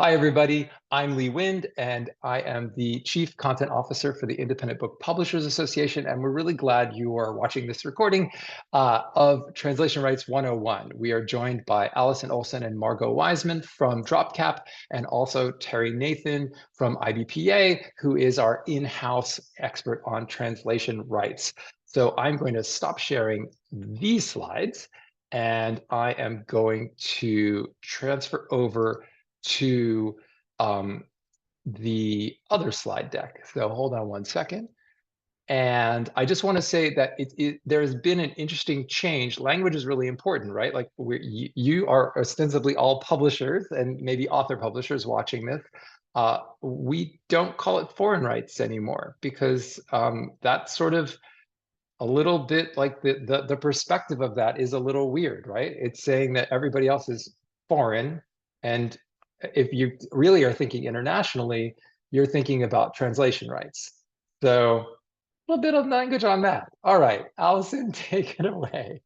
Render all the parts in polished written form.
Hi, everybody. I'm Lee Wind, and I am the Chief Content Officer for the Independent Book Publishers Association, and we're really glad you are watching this recording of Translation Rights 101. We are joined by Allison, Olson, and Margaux Weisman from DropCap, and also Terry Nathan from IBPA, who is our in-house expert on translation rights. So I'm going to stop sharing these slides, and I am going to transfer over to the other slide deck. So hold on one second. And I just want to say that there has been an interesting change. Language is really important, right? Like you are ostensibly all publishers and maybe author publishers watching this. We don't call it foreign rights anymore because that's sort of a little bit like the perspective of that is a little weird, right? It's saying that everybody else is foreign, and if you really are thinking internationally, you're thinking about translation rights. So a little bit of language on that. All right, Allison, take it away.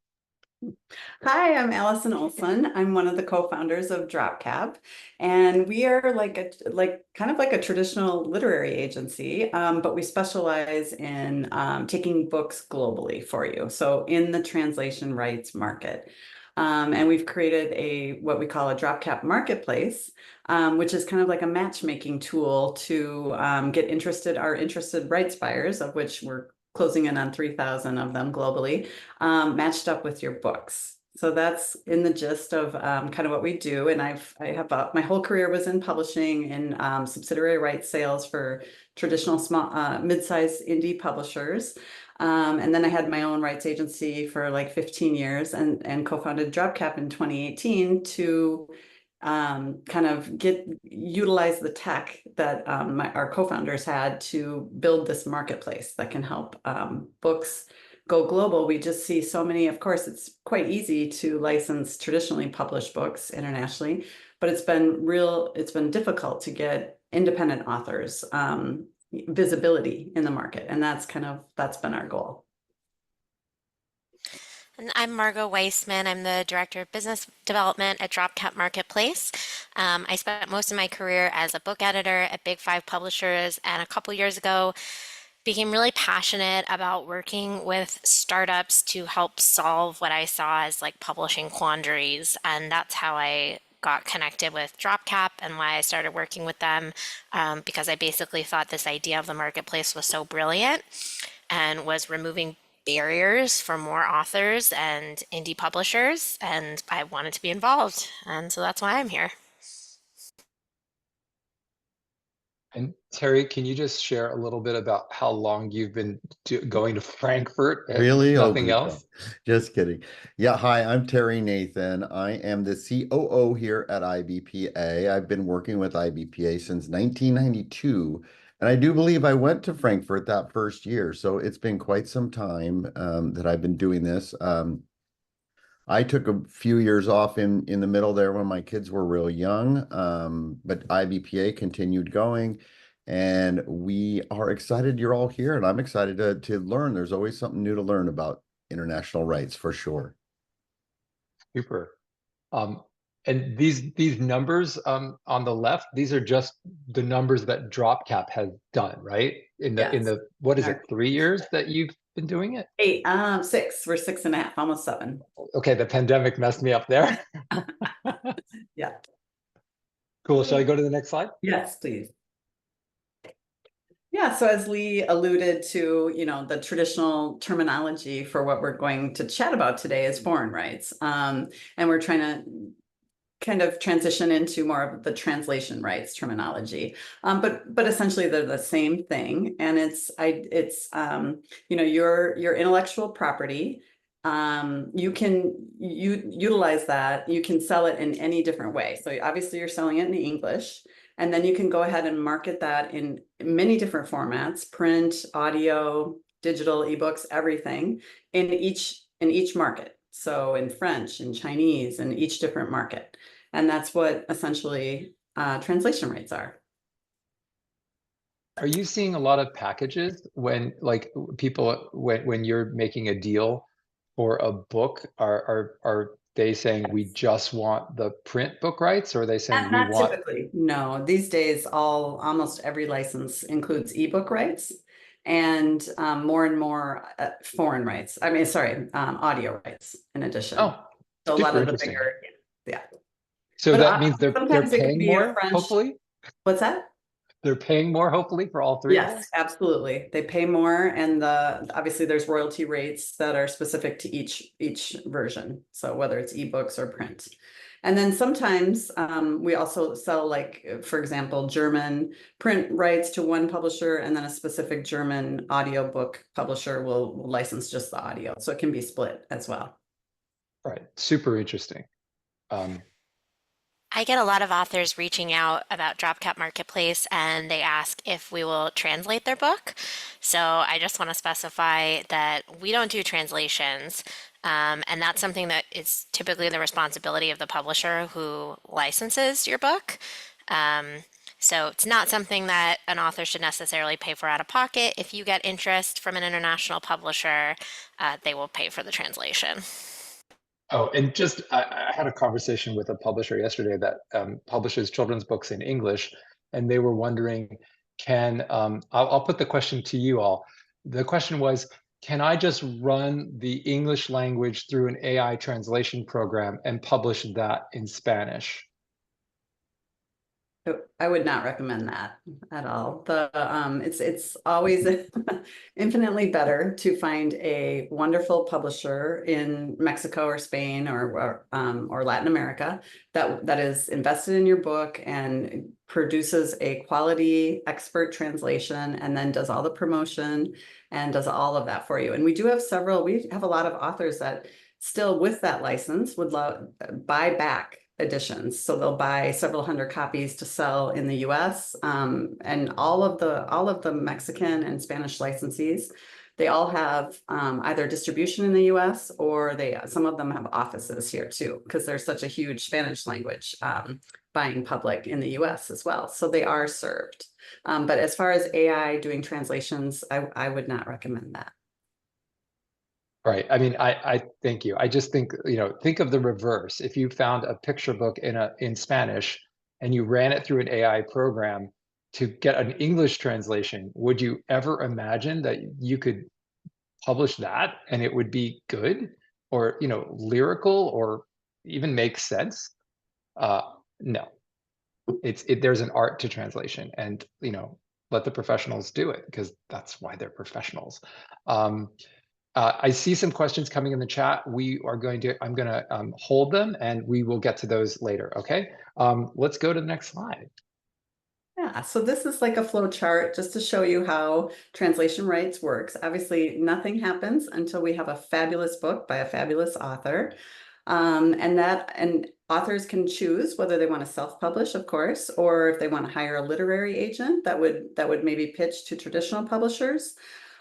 Hi, I'm Allison Olson. I'm one of the co-founders of DropCap, and we are kind of like a traditional literary agency, but we specialize in taking books globally for you. So in the translation rights market. And we've created what we call a DropCap marketplace, which is kind of like a matchmaking tool to get our interested rights buyers, of which we're closing in on 3,000 of them globally, matched up with your books. So that's in the gist of kind of what we do. And my whole career was in publishing and subsidiary rights sales for traditional small, mid-sized indie publishers. And then I had my own rights agency for like 15 years and co-founded DropCap in 2018 to kind of utilize the tech that our co-founders had to build this marketplace that can help books go global. We just see so many. Of course, it's quite easy to license traditionally published books internationally, but it's been difficult to get independent authors visibility in the market, and that's been our goal. And I'm Margaux Weisman. I'm the Director of Business Development at DropCap Marketplace. I spent most of my career as a book editor at Big Five publishers, and a couple years ago became really passionate about working with startups to help solve what I saw as like publishing quandaries. And that's how I got connected with DropCap and why I started working with them, because I basically thought this idea of the marketplace was so brilliant and was removing barriers for more authors and indie publishers, and I wanted to be involved, and so that's why I'm here. And Terry, can you just share a little bit about how long you've been going to Frankfurt and really? nothing else? Just kidding. Yeah, hi, I'm Terry Nathan. I am the COO here at IBPA. I've been working with IBPA since 1992. And I do believe I went to Frankfurt that first year. So it's been quite some time that I've been doing this. I took a few years off in the middle there when my kids were real young, but IBPA continued going. And we are excited you're all here, and I'm excited to learn. There's always something new to learn about international rights, for sure. Super. And these numbers on the left, these are just the numbers that DropCap has done, right? In the what is it, 3 years that you've been doing it? 6. We're 6.5, almost 7. Okay, the pandemic messed me up there. Yeah. Cool. Shall I go to the next slide? Yes, please. Yeah, so as Lee alluded to, the traditional terminology for what we're going to chat about today is foreign rights. And we're trying to kind of transition into more of the translation rights terminology, but essentially they're the same thing, and it's your intellectual property. You can utilize that. You can sell it in any different way. So obviously you're selling it in English, and then you can go ahead and market that in many different formats: print, audio, digital, ebooks, everything in each market. So in French, in Chinese, in each different market. And that's what essentially translation rights are. Are you seeing a lot of packages when people when you're making a deal for a book? Are they saying we just want the print book rights, or are they saying we Not want? typically, no. These days, almost every license includes ebook rights and more and more foreign rights. I mean, sorry, audio rights in addition. Oh, So a lot super of the interesting. bigger, yeah. So But that means they're sometimes it can paying be a more, French. hopefully. What's that? They're paying more, hopefully, for all three of Yes, those. absolutely. They pay more, and obviously there's royalty rates that are specific to each version. So whether it's ebooks or print. And then sometimes we also sell, like, for example, German print rights to one publisher, and then a specific German audiobook publisher will license just the audio. So it can be split as well. Right. Super interesting. I get a lot of authors reaching out about DropCap Marketplace and they ask if we will translate their book. So I just want to specify that we don't do translations. And that's something that is typically the responsibility of the publisher who licenses your book. So it's not something that an author should necessarily pay for out of pocket. If you get interest from an international publisher, they will pay for the translation. Oh, and just I had a conversation with a publisher yesterday that publishes children's books in English, and they were wondering, I'll put the question to you all. The question was, can I just run the English language through an AI translation program and publish that in Spanish? I would not recommend that at all. It's always infinitely better to find a wonderful publisher in Mexico or Spain or Latin America that is invested in your book and produces a quality expert translation, and then does all the promotion and does all of that for you. And we have a lot of authors that still, with that license, would buy back editions. So they'll buy several hundred copies to sell in the US. And all of the Mexican and Spanish licensees, they all have either distribution in the US, or some of them have offices here too, because there's such a huge Spanish language buying public in the US as well. So they are served. But as far as AI doing translations, I would not recommend that. Right. I mean, I thank you. I just think, think of the reverse. If you found a picture book in Spanish and you ran it through an AI program to get an English translation, would you ever imagine that you could publish that and it would be good, or, lyrical, or even make sense? No. There's an art to translation, and, let the professionals do it, because that's why they're professionals. I see some questions coming in the chat. I'm going to hold them, and we will get to those later. Okay. Let's go to the next slide. Yeah, so this is like a flow chart just to show you how translation rights works. Obviously, nothing happens until we have a fabulous book by a fabulous author. And authors can choose whether they want to self-publish, of course, or if they want to hire a literary agent that would maybe pitch to traditional publishers.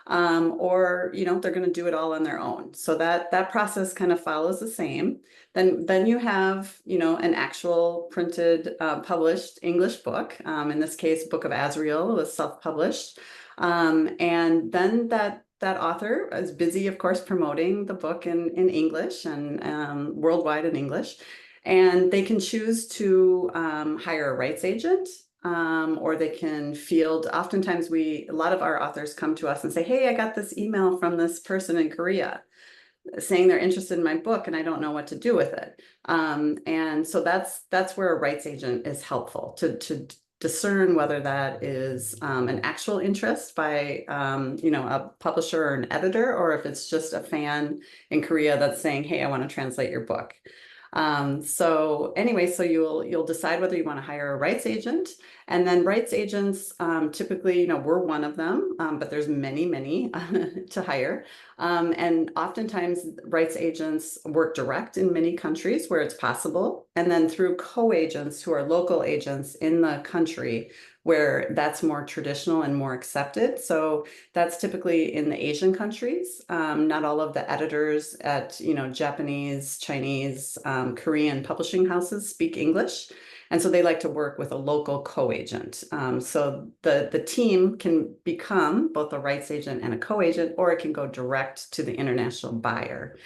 Or they're going to do it all on their own. So that process kind of follows the same. Then you have an actual printed published English book. In this case, Book of Azrael was self-published, and then that author is busy, of course, promoting the book in English and worldwide in English. And they can choose to hire a rights agent. Or they can field. Oftentimes a lot of our authors come to us and say, hey, I got this email from this person in Korea saying they're interested in my book and I don't know what to do with it. And so that's where a rights agent is helpful to discern whether that is an actual interest by a publisher or an editor, or if it's just a fan in Korea that's saying, hey, I want to translate your book. So you'll decide whether you want to hire a rights agent, and then rights agents, typically, we're one of them, but there's many to hire. And oftentimes rights agents work direct in many countries where it's possible, and then through co-agents who are local agents in the country where that's more traditional and more accepted. So that's typically in the Asian countries. Not all of the editors at, Japanese, Chinese, Korean publishing houses speak English. And so they like to work with a local co-agent. So the team can become both a rights agent and a co-agent, or it can go direct to the international buyer.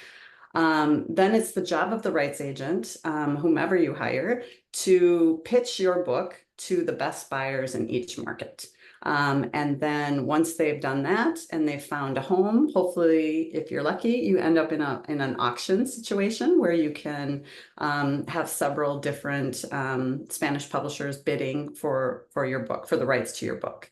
Then it's the job of the rights agent, whomever you hire, to pitch your book to the best buyers in each market. And then once they've done that and they've found a home, hopefully, if you're lucky, you end up in an auction situation where you can have several different Spanish publishers bidding for your book, for the rights to your book.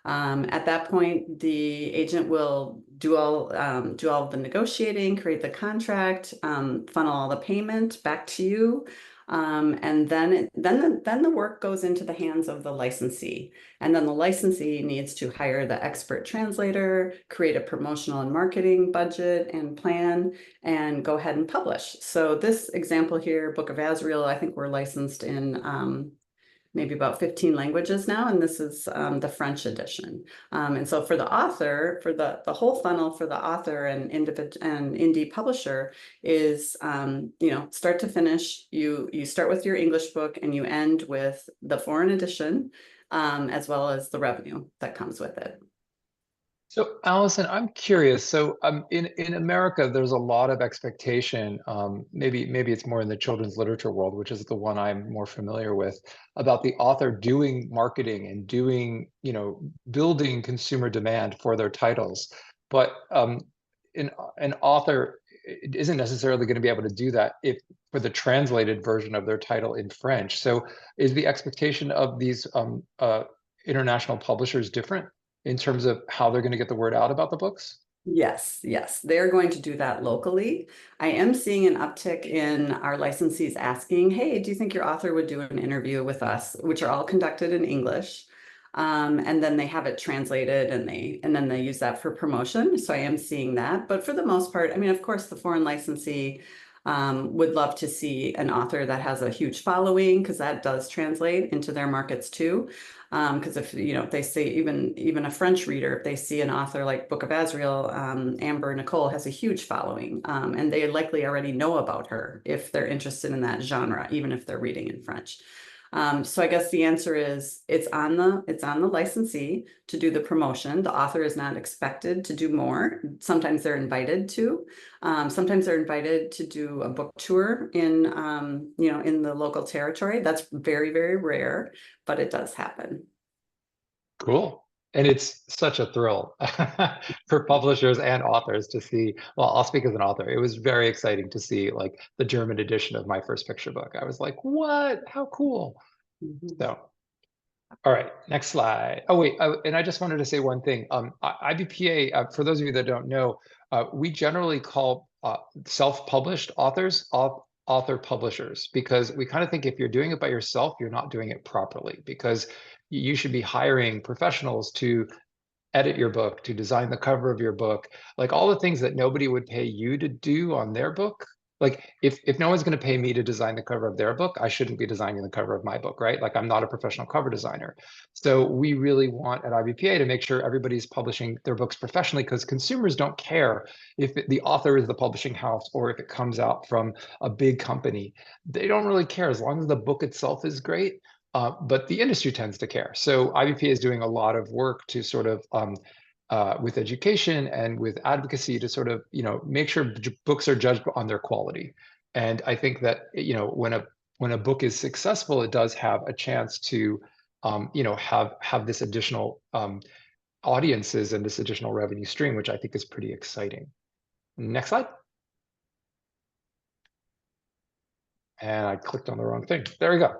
At that point, the agent will do all of the negotiating, create the contract, funnel all the payment back to you. And then the work goes into the hands of the licensee. And then the licensee needs to hire the expert translator, create a promotional and marketing budget and plan, and go ahead and publish. So this example here, Book of Azrael, I think we're licensed in maybe about 15 languages now, and this is the French edition. And so for the author, for the whole funnel for the author and indie publisher is, start to finish, you start with your English book and you end with the foreign edition, as well as the revenue that comes with it. So, Allison, I'm curious. So, in America, there's a lot of expectation. Maybe it's more in the children's literature world, which is the one I'm more familiar with, about the author doing marketing and doing, building consumer demand for their titles. But an author isn't necessarily going to be able to do that if for the translated version of their title in French. So, is the expectation of these international publishers different in terms of how they're going to get the word out about the books? Yes, they're going to do that locally. I am seeing an uptick in our licensees asking, hey, do you think your author would do an interview with us, which are all conducted in English. And then they have it translated and then they use that for promotion. So I am seeing that. But for the most part, I mean, of course, the foreign licensee would love to see an author that has a huge following, because that does translate into their markets too. Because if they say even a French reader, if they see an author like Book of Azrael, Amber Nicole has a huge following, and they likely already know about her if they're interested in that genre, even if they're reading in French. So I guess the answer is it's on the licensee to do the promotion. The author is not expected to do more. Sometimes they're invited to. Sometimes they're invited to do a book tour in the local territory. That's very, very rare, but it does happen. Cool. And it's such a thrill for publishers and authors to see. Well, I'll speak as an author. It was very exciting to see like the German edition of my first picture book. I was like, what? How cool. So, all right, next slide. Oh, wait. And I just wanted to say one thing. IBPA, for those of you that don't know, we generally call self-published authors author publishers, because we kind of think if you're doing it by yourself, you're not doing it properly, because you should be hiring professionals to edit your book, to design the cover of your book, like all the things that nobody would pay you to do on their book. Like if no one's going to pay me to design the cover of their book, I shouldn't be designing the cover of my book, right? Like I'm not a professional cover designer. So we really want at IBPA to make sure everybody's publishing their books professionally, because consumers don't care if the author is the publishing house or if it comes out from a big company. They don't really care as long as the book itself is great. But the industry tends to care. So IBPA is doing a lot of work to sort of with education and with advocacy to sort of make sure books are judged on their quality. And I think that when a book is successful, it does have a chance to have this additional audiences and this additional revenue stream, which I think is pretty exciting. Next slide. And I clicked on the wrong thing. There we go.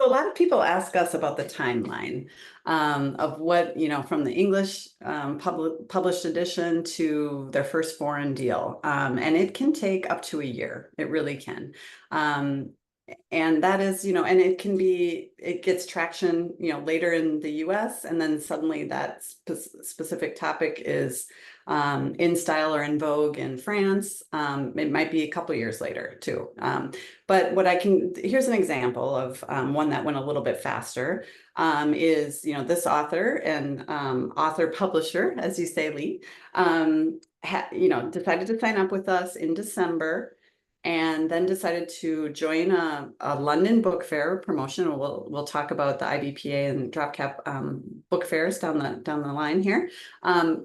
So a lot of people ask us about the timeline of what, from the English published edition to their first foreign deal. And it can take up to a year. It really can. And that is, and it gets traction, later in the US, and then suddenly that specific topic is in style or in vogue in France. It might be a couple years later too. But here's an example of one that went a little bit faster, is, this author and author publisher, as you say, Lee, decided to sign up with us in December, and then decided to join a London book fair promotion. We'll talk about the IBPA and DropCap book fairs down the line here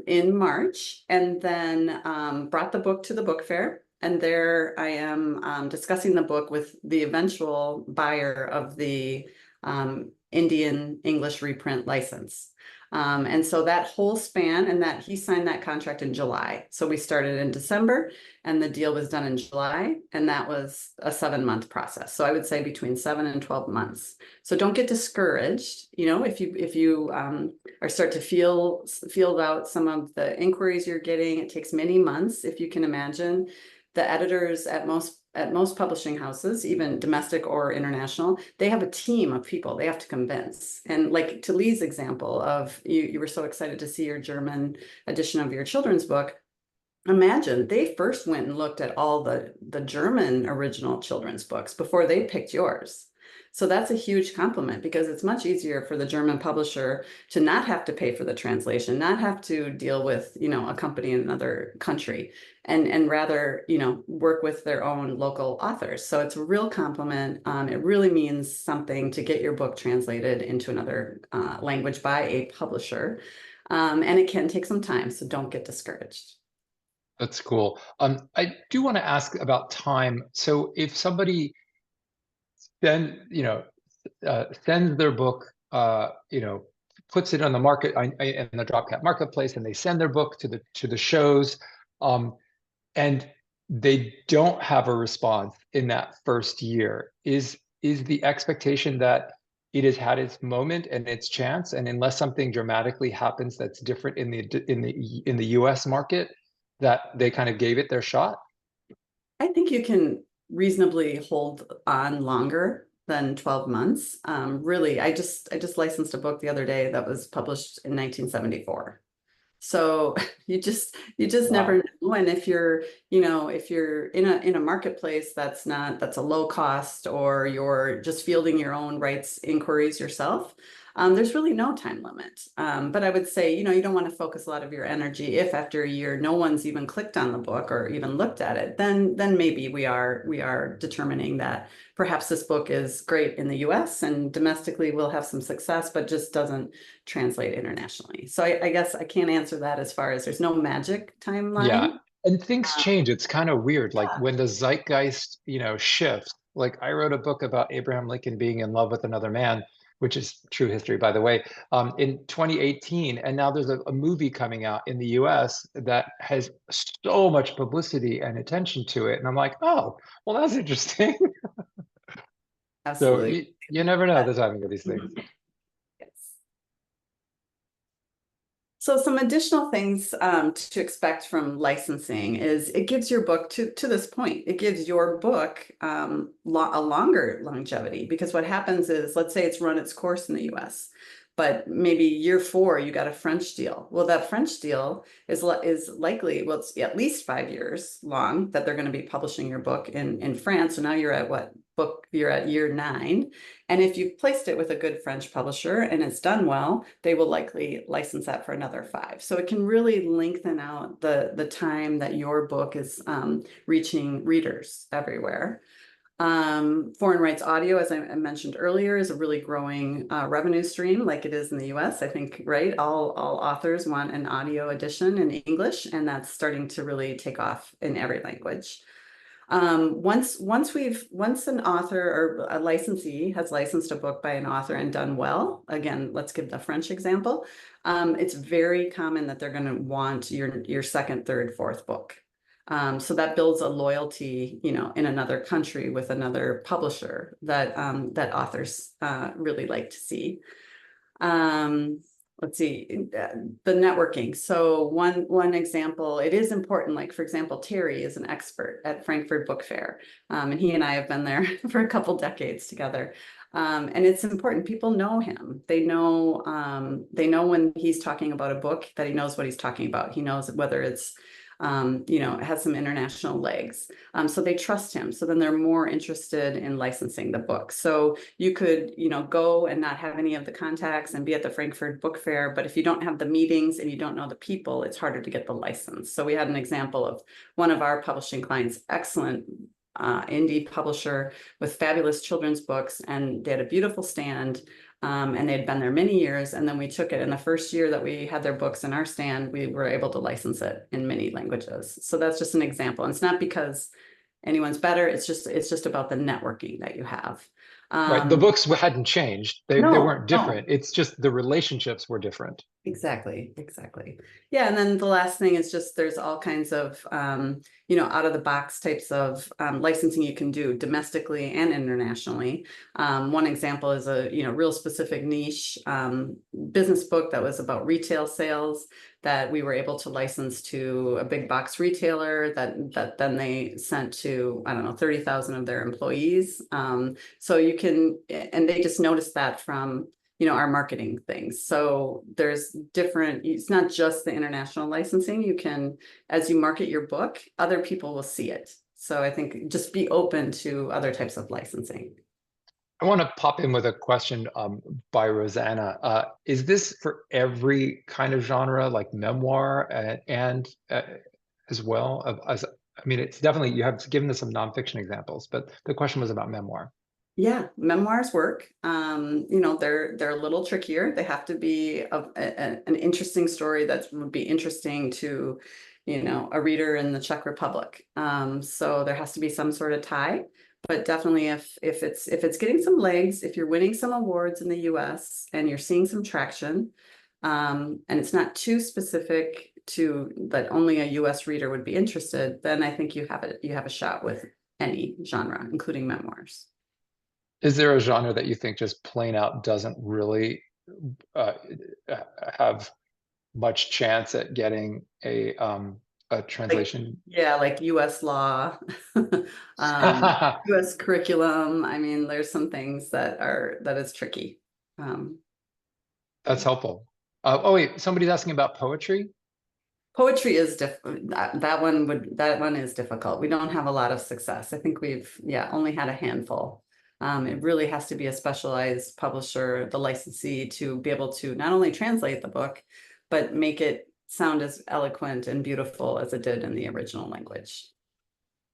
in March, and then brought the book to the book fair, And there I am discussing the book with the eventual buyer of the Indian English reprint license. And so that whole span, and that he signed that contract in July. So we started in December and the deal was done in July, and that was a 7-month process. So I would say between 7 and 12 months. So don't get discouraged, you know, if you or start to feel out some of the inquiries you're getting. It takes many months, if you can imagine. The editors at most publishing houses, even domestic or international, they have a team of people they have to convince. And like to Lee's example of you were so excited to see your German edition of your children's book. Imagine they first went and looked at all the German original children's books before they picked yours. So that's a huge compliment, because it's much easier for the German publisher to not have to pay for the translation, not have to deal with, you know, a company in another country, and rather, you know, work with their own local authors. So it's a real compliment. It really means something to get your book translated into another language by a publisher. And it can take some time, so don't get discouraged. That's cool. I do want to ask about time. So if somebody then, you know, sends their book, you know, puts it on the market in the DropCap marketplace, and they send their book to the shows, and they don't have a response in that first year, is the expectation that it has had its moment and its chance, and unless something dramatically happens that's different in the US market, that they kind of gave it their shot? I think you can reasonably hold on longer than 12 months. Really, I just licensed a book the other day that was published in 1974. So you just Wow. never know. And if you're, you know, if you're in a marketplace that's a low cost, or you're just fielding your own rights inquiries yourself, there's really no time limit. But I would say, you know, you don't want to focus a lot of your energy if after a year no one's even clicked on the book or even looked at it. Then maybe we are determining that perhaps this book is great in the US and domestically will have some success, but just doesn't translate internationally. So I guess I can't answer that as far as there's no magic timeline. Yeah, and things change. It's kind of weird. Like Yeah. when the zeitgeist, you know, shifts. Like I wrote a book about Abraham Lincoln being in love with another man, which is true history, by the way, in 2018. And now there's a movie coming out in the US that has so much publicity and attention to it. And I'm like, oh, well, that's interesting. So Absolutely. you never know the timing of these things. Yes. So some additional things to expect from licensing is it gives your book to this point, it gives your book a longer longevity, because what happens is, let's say it's run its course in the US, but maybe year 4 you got a French deal. Well, that French deal is likely, well, it's at least 5 years long that they're going to be publishing your book in France. So now you're at what book? You're at year 9. And if you've placed it with a good French publisher and it's done well, they will likely license that for another 5. So it can really lengthen out the time that your book is reaching readers everywhere. Foreign rights audio, as I mentioned earlier, is a really growing revenue stream, like it is in the US. I think, right? All authors want an audio edition in English, and that's starting to really take off in every language. Once an author or a licensee has licensed a book by an author and done well, again, let's give the French example. It's very common that they're going to want your second, third, fourth book. So that builds a loyalty, you know, in another country with another publisher that that authors really like to see. Let's see, the networking. So one example, it is important, like for example, Terry is an expert at Frankfurt Book Fair, and he and I have been there for a couple decades together. And it's important, people know him. They know when he's talking about a book that he knows what he's talking about. He knows whether it's you know, it has some international legs. So they trust him. So then they're more interested in licensing the book. So you could, you know, go and not have any of the contacts and be at the Frankfurt Book Fair, but if you don't have the meetings and you don't know the people, it's harder to get the license. So we had an example of one of our publishing clients, excellent indie publisher with fabulous children's books, and they had a beautiful stand. And they'd been there many years, and then we took it. In the first year that we had their books in our stand, we were able to license it in many languages. So that's just an example. And it's not because anyone's better. It's just about the networking that you have. Right. The books hadn't changed. They No, weren't different. It's just the relationships were different. Exactly. Yeah, and then the last thing is just there's all kinds of out of the box types of licensing you can do domestically and internationally. One example is a real specific niche business book that was about retail sales that we were able to license to a big box retailer that then they sent to, I don't know, 30,000 of their employees. So you can, and they just noticed that from our marketing things. So there's different, it's not just the international licensing. You can, as you market your book, other people will see it. So I think just be open to other types of licensing. I want to pop in with a question by Rosanna. Is this for every kind of genre, like memoir and as well? It's definitely, you have given us some nonfiction examples, but the question was about memoir. Yeah, memoirs work. They're a little trickier. They have to be an interesting story that would be interesting to, a reader in the Czech Republic. So there has to be some sort of tie. But definitely, if it's getting some legs, if you're winning some awards in the U.S. and you're seeing some traction, and it's not too specific to that only a U.S. reader would be interested, then I think you have a shot with any genre, including memoirs. Is there a genre that you think just plain out doesn't really have much chance at getting a translation? Like U.S. law, U.S. curriculum. I mean, there's some things that is tricky. That's helpful. Oh wait, somebody's asking about poetry. Poetry is different. That one is difficult. We don't have a lot of success. I think we've only had a handful. It really has to be a specialized publisher, the licensee, to be able to not only translate the book, but make it sound as eloquent and beautiful as it did in the original language.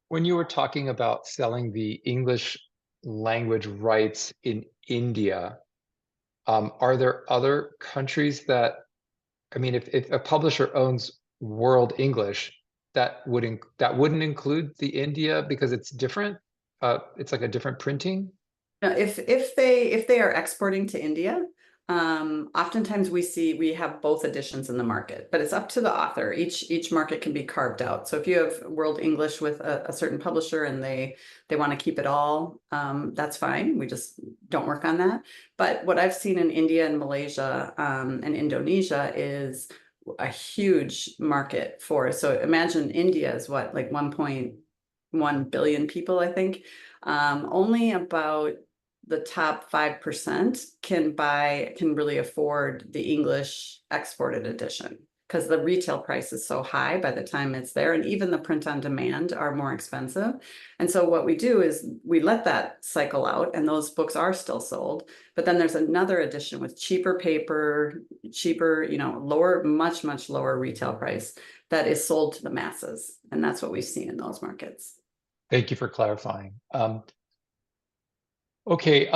When you were talking about selling the English language rights in India, are there other countries that, if a publisher owns World English, that wouldn't include the India because it's different? It's like a different printing? Now, if they are exporting to India, oftentimes we have both editions in the market, but it's up to the author. Each market can be carved out. So if you have World English with a certain publisher and they want to keep it all, that's fine. We just don't work on that. But what I've seen in India and Malaysia and Indonesia is a huge market for. So imagine India is what, like 1.1 billion people, I think. Only about the top 5% can really afford the English exported edition because the retail price is so high by the time it's there, and even the print on demand are more expensive. And so what we do is we let that cycle out, and those books are still sold. But then there's another edition with cheaper paper, much lower retail price that is sold to the masses, and that's what we've seen in those markets. Thank you for clarifying. Okay,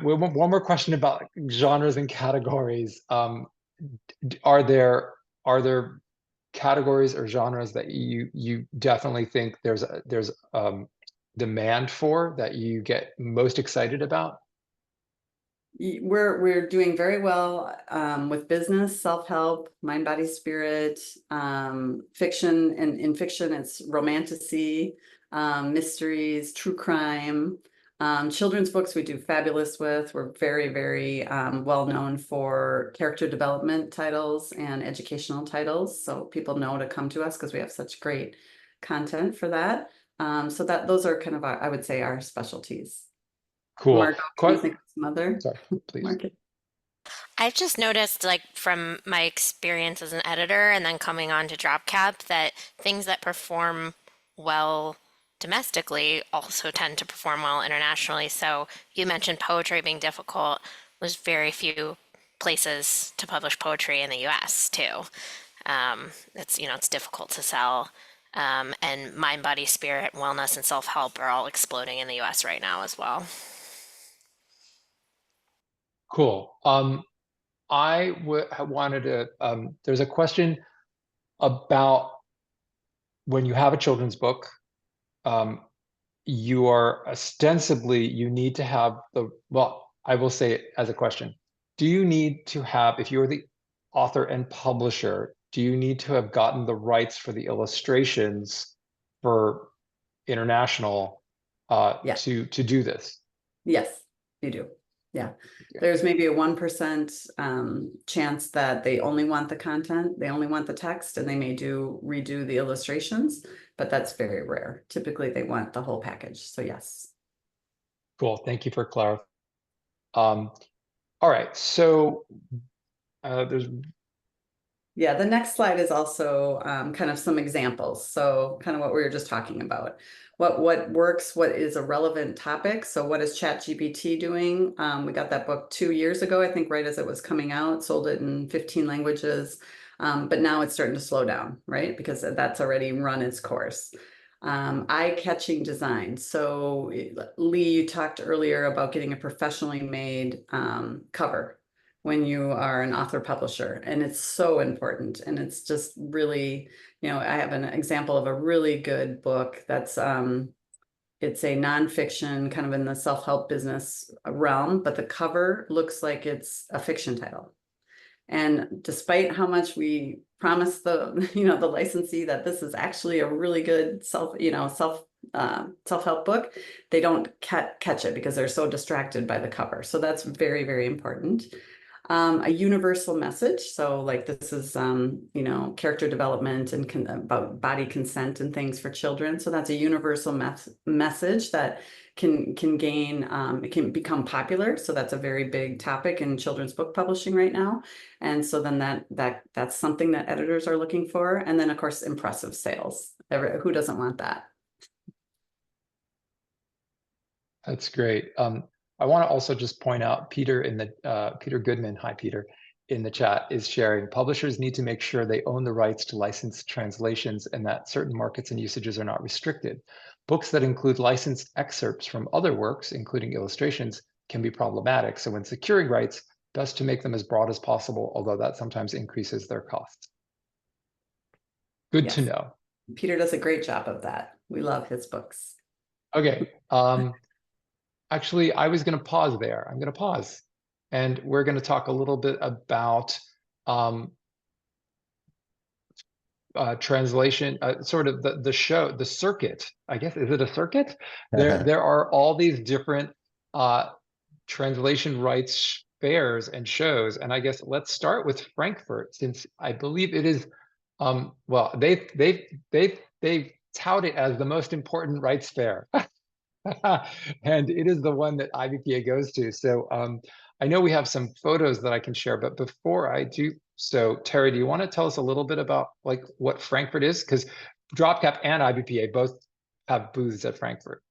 one more question about genres and categories. Are there categories or genres that you definitely think there's demand for, that you get most excited about? We're doing very well with business, self-help, mind, body, spirit, fiction, and in fiction it's romantasy, mysteries, true crime. Children's books we do fabulous with. We're very, very well known for character development titles and educational titles. So people know to come to us because we have such great content for that. So those are kind of I would say our specialties. Cool. Margaux, can you think of some other? Sorry, please. Market? I've just noticed, like from my experience as an editor and then coming on to DropCap, that things that perform well domestically also tend to perform well internationally. So you mentioned poetry being difficult. There's very few places to publish poetry in the US too. It's difficult to sell. And mind, body, spirit, wellness, and self-help are all exploding in the US right now as well. Cool. I wanted to, there's a question about when you have a children's book, you are ostensibly, you need to have well, I will say it as a question. Do you need to have, if you're the author and publisher, do you need to have gotten the rights for the illustrations for international Yeah. to do this? Yes, you do. Yeah. There's maybe a 1% chance that they only want the content, they only want the text, and they may redo the illustrations, but that's very rare. Typically, they want the whole package. So yes. Cool. Thank you for clarifying. All right. So there's Yeah, the next slide is also kind of some examples. So kind of what we were just talking about. What works, what is a relevant topic. So what is ChatGPT doing? We got that book 2 years ago, I think, right as it was coming out, sold it in 15 languages. But now it's starting to slow down, right? Because that's already run its course. Eye-catching design. So Lee, you talked earlier about getting a professionally made cover when you are an author publisher, and it's so important. And it's just really, I have an example of a really good book that's it's a nonfiction kind of in the self-help business realm, but the cover looks like it's a fiction title. And despite how much we promise the the licensee that this is actually a really good self-help book, they don't catch it because they're so distracted by the cover. So that's very, very important. A universal message. So like this is, character development and about body consent and things for children. So that's a universal message that can gain, it can become popular. So that's a very big topic in children's book publishing right now. And so then that's something that editors are looking for. And then of course, impressive sales. Who doesn't want that? That's great. I want to also just point out Peter Peter Goodman, hi Peter, in the chat is sharing. Publishers need to make sure they own the rights to licensed translations and that certain markets and usages are not restricted. Books that include licensed excerpts from other works, including illustrations, can be problematic. So when securing rights, best to make them as broad as possible, although that sometimes increases their costs. Good to know. Peter does a great job of that. We love his books. Okay. Actually, I was going to pause there. I'm going to pause. And we're going to talk a little bit about translation, sort of the circuit, I guess. Is it a circuit? There are all these different translation rights fairs and shows. And I guess let's start with Frankfurt, since I believe it is, well, they've touted it as the most important rights fair. And it is the one that IBPA goes to. So I know we have some photos that I can share, but before I do so, Terry, do you want to tell us a little bit about like what Frankfurt is? Because DropCap and IBPA both have booths at Frankfurt.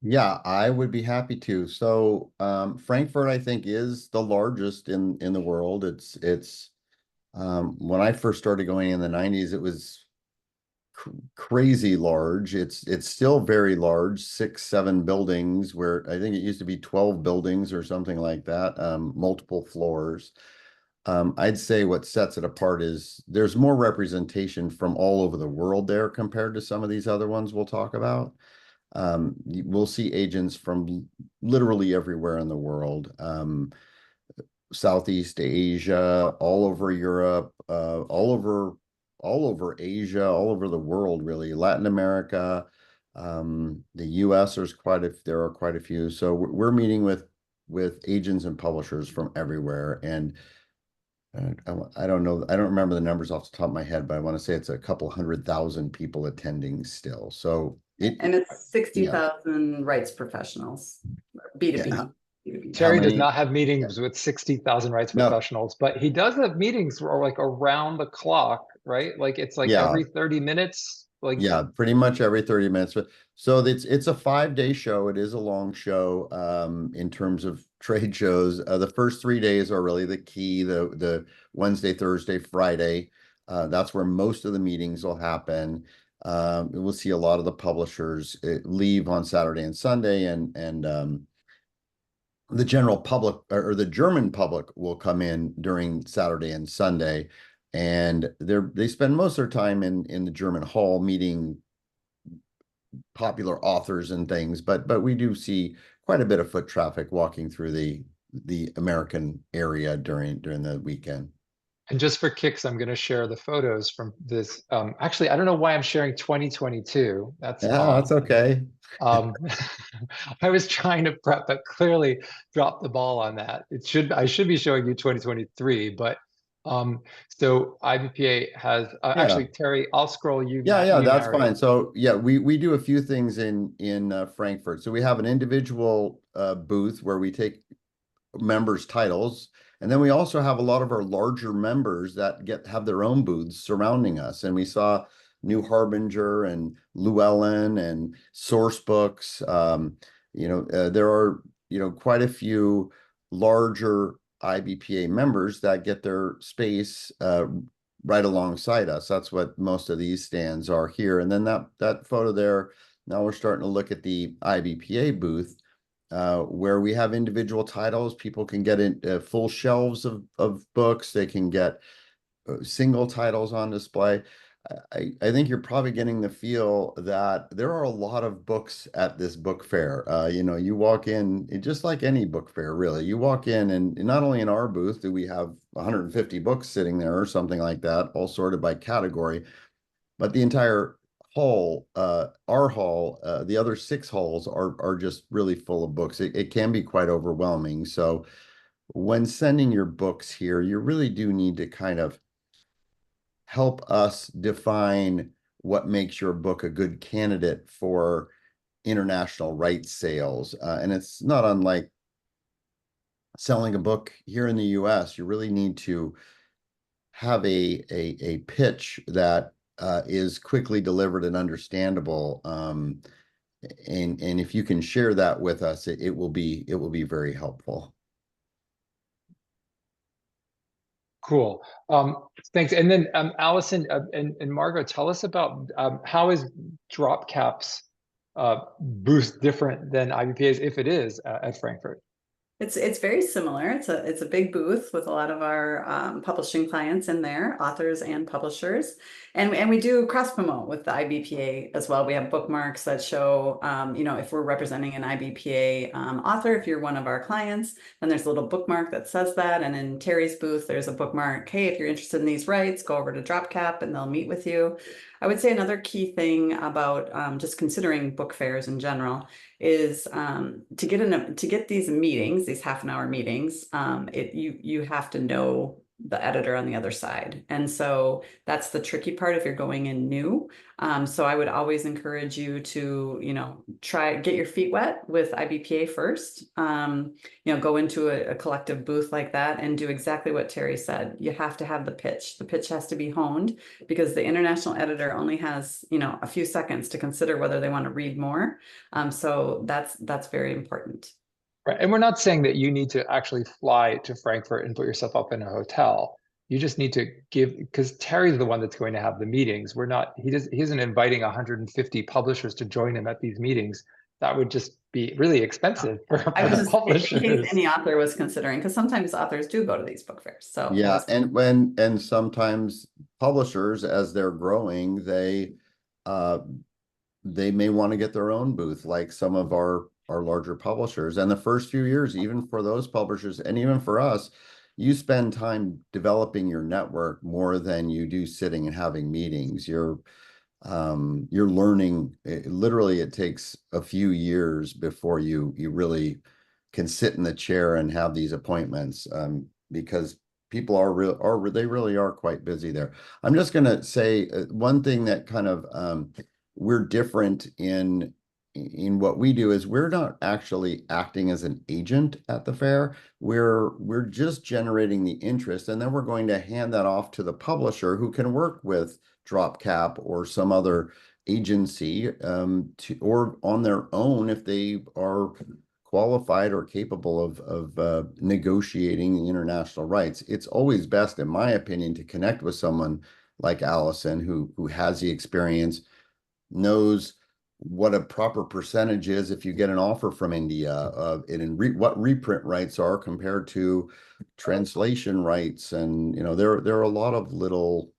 Yeah, I would be happy to. So Frankfurt, I think, is the largest in the world. It's when I first started going in the 90s, it was crazy large. It's still very large, 6, 7 buildings, where I think it used to be 12 buildings or something like that, multiple floors. I'd say what sets it apart is there's more representation from all over the world there compared to some of these other ones we'll talk about. We'll see agents from literally everywhere in the world. Southeast Asia, all over Europe, all over Asia, all over the world, really. Latin America, the US, there are quite a few. So we're meeting with agents and publishers from everywhere. And I don't know, I don't remember the numbers off the top of my head, but I want to say it's a couple 100,000 people attending still. So it's 60,000 rights professionals, B2B. Yeah. Terry does not have meetings with 60,000 rights professionals, but he does have meetings like around the clock, right? Like it's like every 30 minutes. Like pretty much every 30 minutes. So it's a 5-day show. It is a long show in terms of trade shows. The first 3 days are really the key. The Wednesday, Thursday, Friday. That's where most of the meetings will happen. We'll see a lot of the publishers leave on Saturday and Sunday, and the general public or the German public will come in during Saturday and Sunday, and they spend most of their time in the German hall meeting popular authors and things, but we do see quite a bit of foot traffic walking through the American area during the weekend. And just for kicks, I'm going to share the photos from this. Actually, I don't know why I'm sharing 2022. That's That's okay. I was trying to prep, but clearly dropped the ball on that. I should be showing you 2023, but so IBPA has actually, Terry, I'll scroll you. Yeah, that's fine. So yeah, we do a few things in Frankfurt. So we have an individual booth where we take members' titles. And then we also have a lot of our larger members that have their own booths surrounding us. And we saw New Harbinger and Llewellyn and Source Books. There are, quite a few larger IBPA members that get their space right alongside us. That's what most of these stands are here. And then that photo there, now we're starting to look at the IBPA booth, where we have individual titles. People can get in full shelves of books. They can get single titles on display. I think you're probably getting the feel that there are a lot of books at this book fair. You walk in, just like any book fair, really. You walk in, and not only in our booth do we have 150 books sitting there or something like that, all sorted by category, but the entire hall, our hall, the other 6 halls are just really full of books. It can be quite overwhelming. So when sending your books here, you really do need to kind of help us define what makes your book a good candidate for international rights sales. And it's not unlike selling a book here in the US. You really need to have a pitch that is quickly delivered and understandable. And if you can share that with us, it will be very helpful. Cool. Thanks. And then Allison and Margaux, tell us about how is DropCap's booth different than IBPA's, if it is, at Frankfurt? It's very similar. It's a big booth with a lot of our publishing clients in there, authors and publishers, and we do cross promote with the IBPA as well. We have bookmarks that show, if we're representing an IBPA author, if you're one of our clients, then there's a little bookmark that says that. And in Terry's booth, there's a bookmark. Hey, if you're interested in these rights, go over to DropCap and they'll meet with you. I would say another key thing about just considering book fairs in general is to get these meetings, these half-an-hour meetings, you have to know the editor on the other side. And so that's the tricky part if you're going in new. So I would always encourage you to, get your feet wet with IBPA first, go into a collective booth like that and do exactly what Terry said. You have to have the pitch. The pitch has to be honed because the international editor only has, a few seconds to consider whether they want to read more. So that's very important. Right. And we're not saying that you need to actually fly to Frankfurt and put yourself up in a hotel. You just need to because Terry's the one that's going to have the meetings. He isn't inviting 150 publishers to join him at these meetings. That would just be really expensive for the publishers. In case any author was considering, because sometimes authors do go to these book fairs. So yeah, and sometimes publishers, as they're growing, they may want to get their own booth, like some of our larger publishers. And the first few years, even for those publishers and even for us, you spend time developing your network more than you do sitting and having meetings. You're learning. Literally, it takes a few years before you really can sit in the chair and have these appointments, because people they really are quite busy there. I'm just going to say one thing that kind of we're different in what we do is we're not actually acting as an agent at the fair. We're just generating the interest, and then we're going to hand that off to the publisher who can work with DropCap or some other agency or on their own if they are qualified or capable of negotiating the international rights. It's always best, in my opinion, to connect with someone like Allison who has the experience, knows what a proper percentage is if you get an offer from India, what reprint rights are compared to translation rights, and there are a lot of little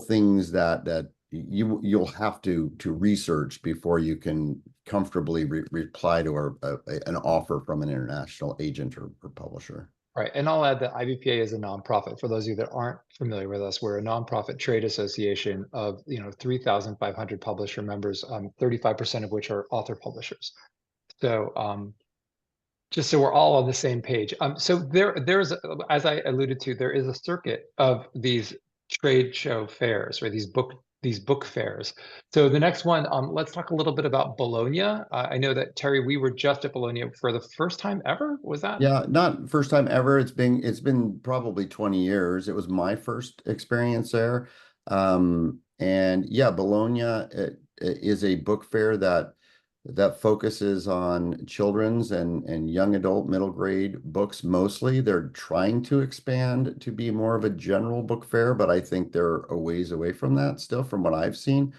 things that you'll have to research before you can comfortably reply to an offer from an international agent or publisher. Right, and I'll add that IBPA is a nonprofit. For those of you that aren't familiar with us, we're a nonprofit trade association of 3,500 publisher members, 35% of which are author publishers. So just so we're all on the same page. So there's, as I alluded to, there is a circuit of these trade show fairs, or these book fairs. So the next one, let's talk a little bit about Bologna. I know that, Terry, we were just at Bologna for the first time ever. Was that? Yeah, not first time ever. It's been probably 20 years. It was my first experience there. And yeah, Bologna is a book fair that focuses on children's and young adult middle grade books mostly. They're trying to expand to be more of a general book fair, but I think they're a ways away from that still, from what I've seen.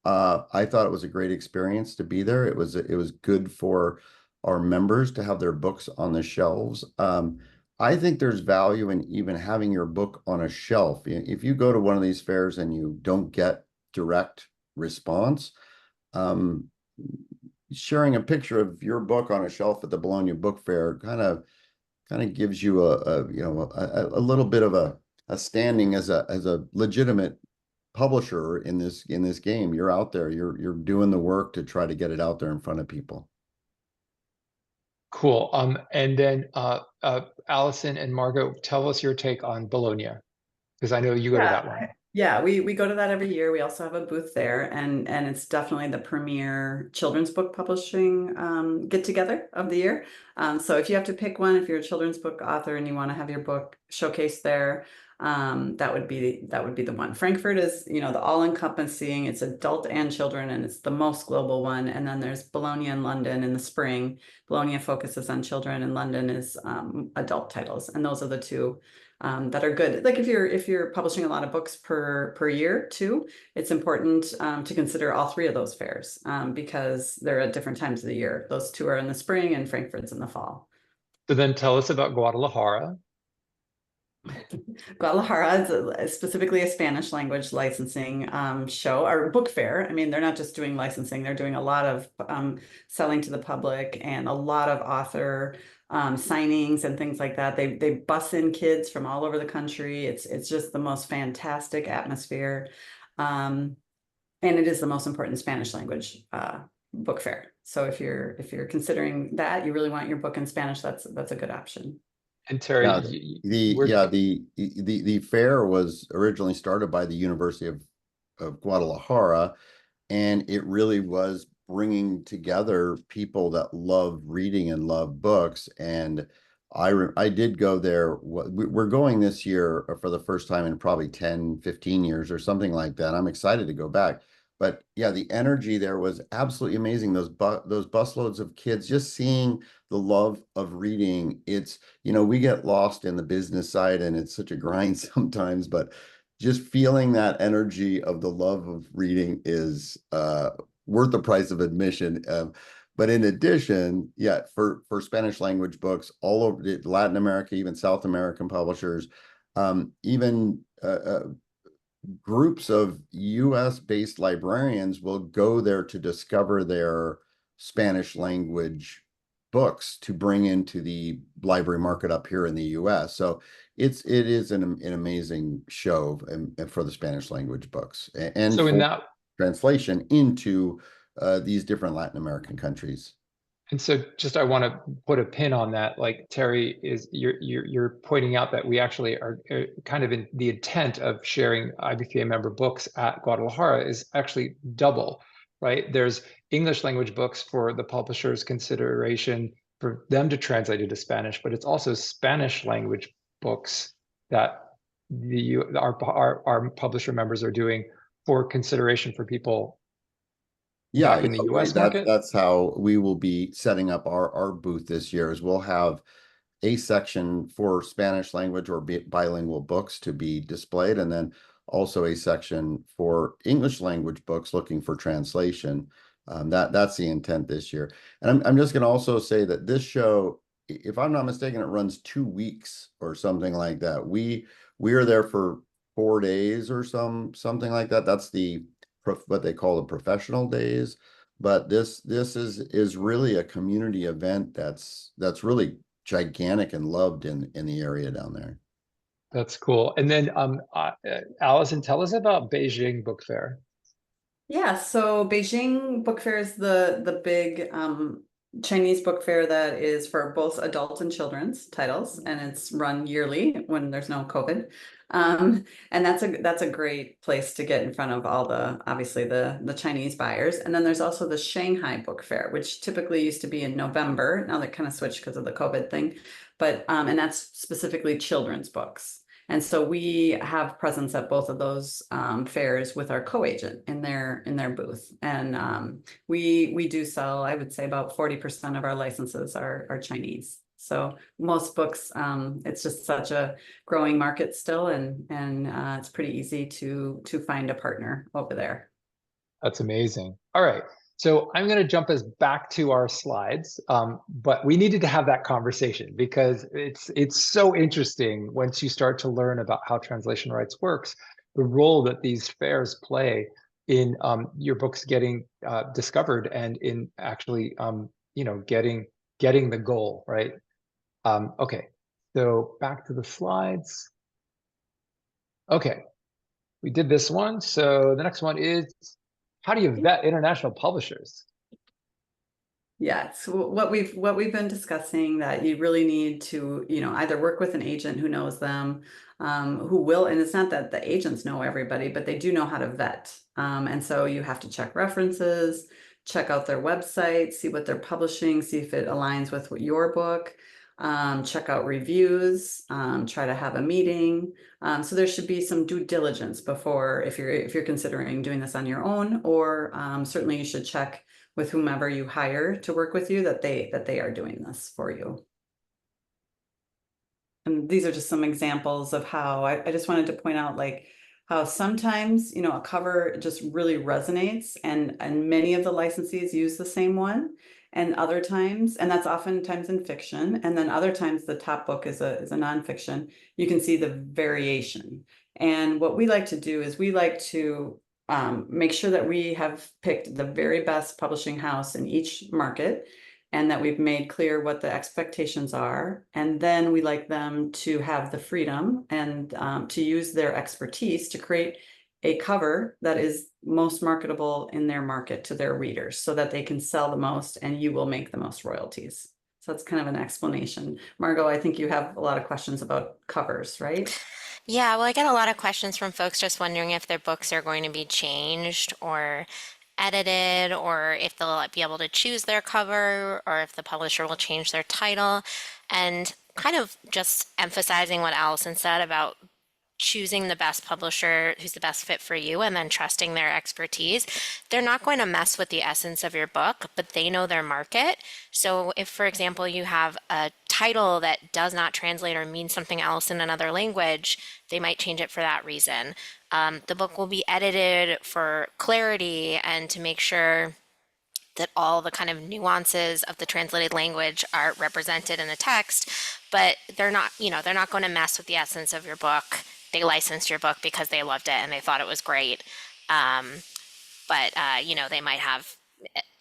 I thought it was a great experience to be there. It was good for our members to have their books on the shelves. I think there's value in even having your book on a shelf. If you go to one of these fairs and you don't get direct response, sharing a picture of your book on a shelf at the Bologna Book Fair kind of gives you a little bit of a standing as a legitimate publisher in this game. You're out there, you're doing the work to try to get it out there in front of people. Cool. And then Allison and Margaux, tell us your take on Bologna, because I know you go to that one. Yeah, we go to that every year. We also have a booth there, and it's definitely the premier children's book publishing get together of the year. So if you have to pick one, if you're a children's book author and you want to have your book showcased there, that would be the one. Frankfurt is, the all-encompassing. It's adult and children, and it's the most global one. And then there's Bologna and London in the spring. Bologna focuses on children, and London is adult titles, and those are the two that are good. Like if you're publishing a lot of books per year too, it's important to consider all three of those fairs because they're at different times of the year. Those two are in the spring and Frankfurt's in the fall. So then tell us about Guadalajara. Guadalajara is specifically a Spanish language licensing show or book fair. I mean, they're not just doing licensing, they're doing a lot of selling to the public and a lot of author signings and things like that. They bus in kids from all over the country. It's just the most fantastic atmosphere. And it is the most important Spanish language book fair. So if you're considering that, you really want your book in Spanish, that's a good option. And Terry, the fair was originally started by the University of Guadalajara, and it really was bringing together people that love reading and love books. And I did go there. We're going this year for the first time in probably 10, 15 years or something like that. I'm excited to go back. But yeah, the energy there was absolutely amazing. Those busloads of kids, just seeing the love of reading. It's, we get lost in the business side and it's such a grind sometimes, but just feeling that energy of the love of reading is worth the price of admission. But in addition, yeah, for Spanish language books all over Latin America, even South American publishers, even groups of US-based librarians will go there to discover their Spanish language books to bring into the library market up here in the US. So it is an amazing show for the Spanish language books and so in that translation into these different Latin American countries. And so just I want to put a pin on that. Like Terry, you're pointing out that we actually are kind of in the intent of sharing IBPA member books at Guadalajara is actually double, right? There's English language books for the publisher's consideration for them to translate into Spanish, but it's also Spanish language books that our publisher members are doing for consideration for people back in the US market. That's how we will be setting up our booth this year. Is we'll have a section for Spanish language or bilingual books to be displayed, and then also a section for English language books looking for translation. That's the intent this year. And I'm just going to also say that this show, if I'm not mistaken, it runs 2 weeks or something like that. We are there for 4 days or something like that. That's what they call the professional days. But this is really a community event that's really gigantic and loved in the area down there. That's cool. And then Allison, tell us about Beijing Book Fair. Yeah, so Beijing Book Fair is the big Chinese book fair that is for both adult and children's titles, and it's run yearly when there's no COVID. And that's a great place to get in front of all obviously the Chinese buyers. And then there's also the Shanghai Book Fair, which typically used to be in November. Now they kind of switched because of the COVID thing, but and that's specifically children's books. And so we have presence at both of those fairs with our co-agent in their booth. And we do sell, I would say about 40% of our licenses are Chinese. So most books, it's just such a growing market still, and it's pretty easy to find a partner over there. That's amazing. All right. So I'm going to jump us back to our slides, but we needed to have that conversation because it's so interesting once you start to learn about how translation rights works, the role that these fairs play in your books getting discovered and in actually getting the goal, right? Okay, so back to the slides. Okay, we did this one. So the next one is, how do you vet international publishers? Yeah, so what we've been discussing, that you really need to, either work with an agent who knows them, who will, and it's not that the agents know everybody, but they do know how to vet. And so you have to check references, check out their website, see what they're publishing, see if it aligns with your book, check out reviews, try to have a meeting. So there should be some due diligence before, if you're considering doing this on your own, or certainly you should check with whomever you hire to work with you that they are doing this for you. And these are just some examples of how I just wanted to point out, like, how sometimes, a cover just really resonates, and many of the licensees use the same one, and other times, and that's oftentimes in fiction, and then other times the top book is a nonfiction, you can see the variation. And what we like to do is we like to make sure that we have picked the very best publishing house in each market, and that we've made clear what the expectations are. And then we like them to have the freedom and to use their expertise to create a cover that is most marketable in their market to their readers, so that they can sell the most and you will make the most royalties. So that's kind of an explanation. Margaux, I think you have a lot of questions about covers, right? Yeah, well, I get a lot of questions from folks just wondering if their books are going to be changed or edited, or if they'll be able to choose their cover, or if the publisher will change their title. And kind of just emphasizing what Allison said about choosing the best publisher who's the best fit for you, and then trusting their expertise. They're not going to mess with the essence of your book, but they know their market. So if, for example, you have a title that does not translate or means something else in another language, they might change it for that reason. The book will be edited for clarity and to make sure that all the kind of nuances of the translated language are represented in the text, but they're not going to mess with the essence of your book. They licensed your book because they loved it and they thought it was great. But they might have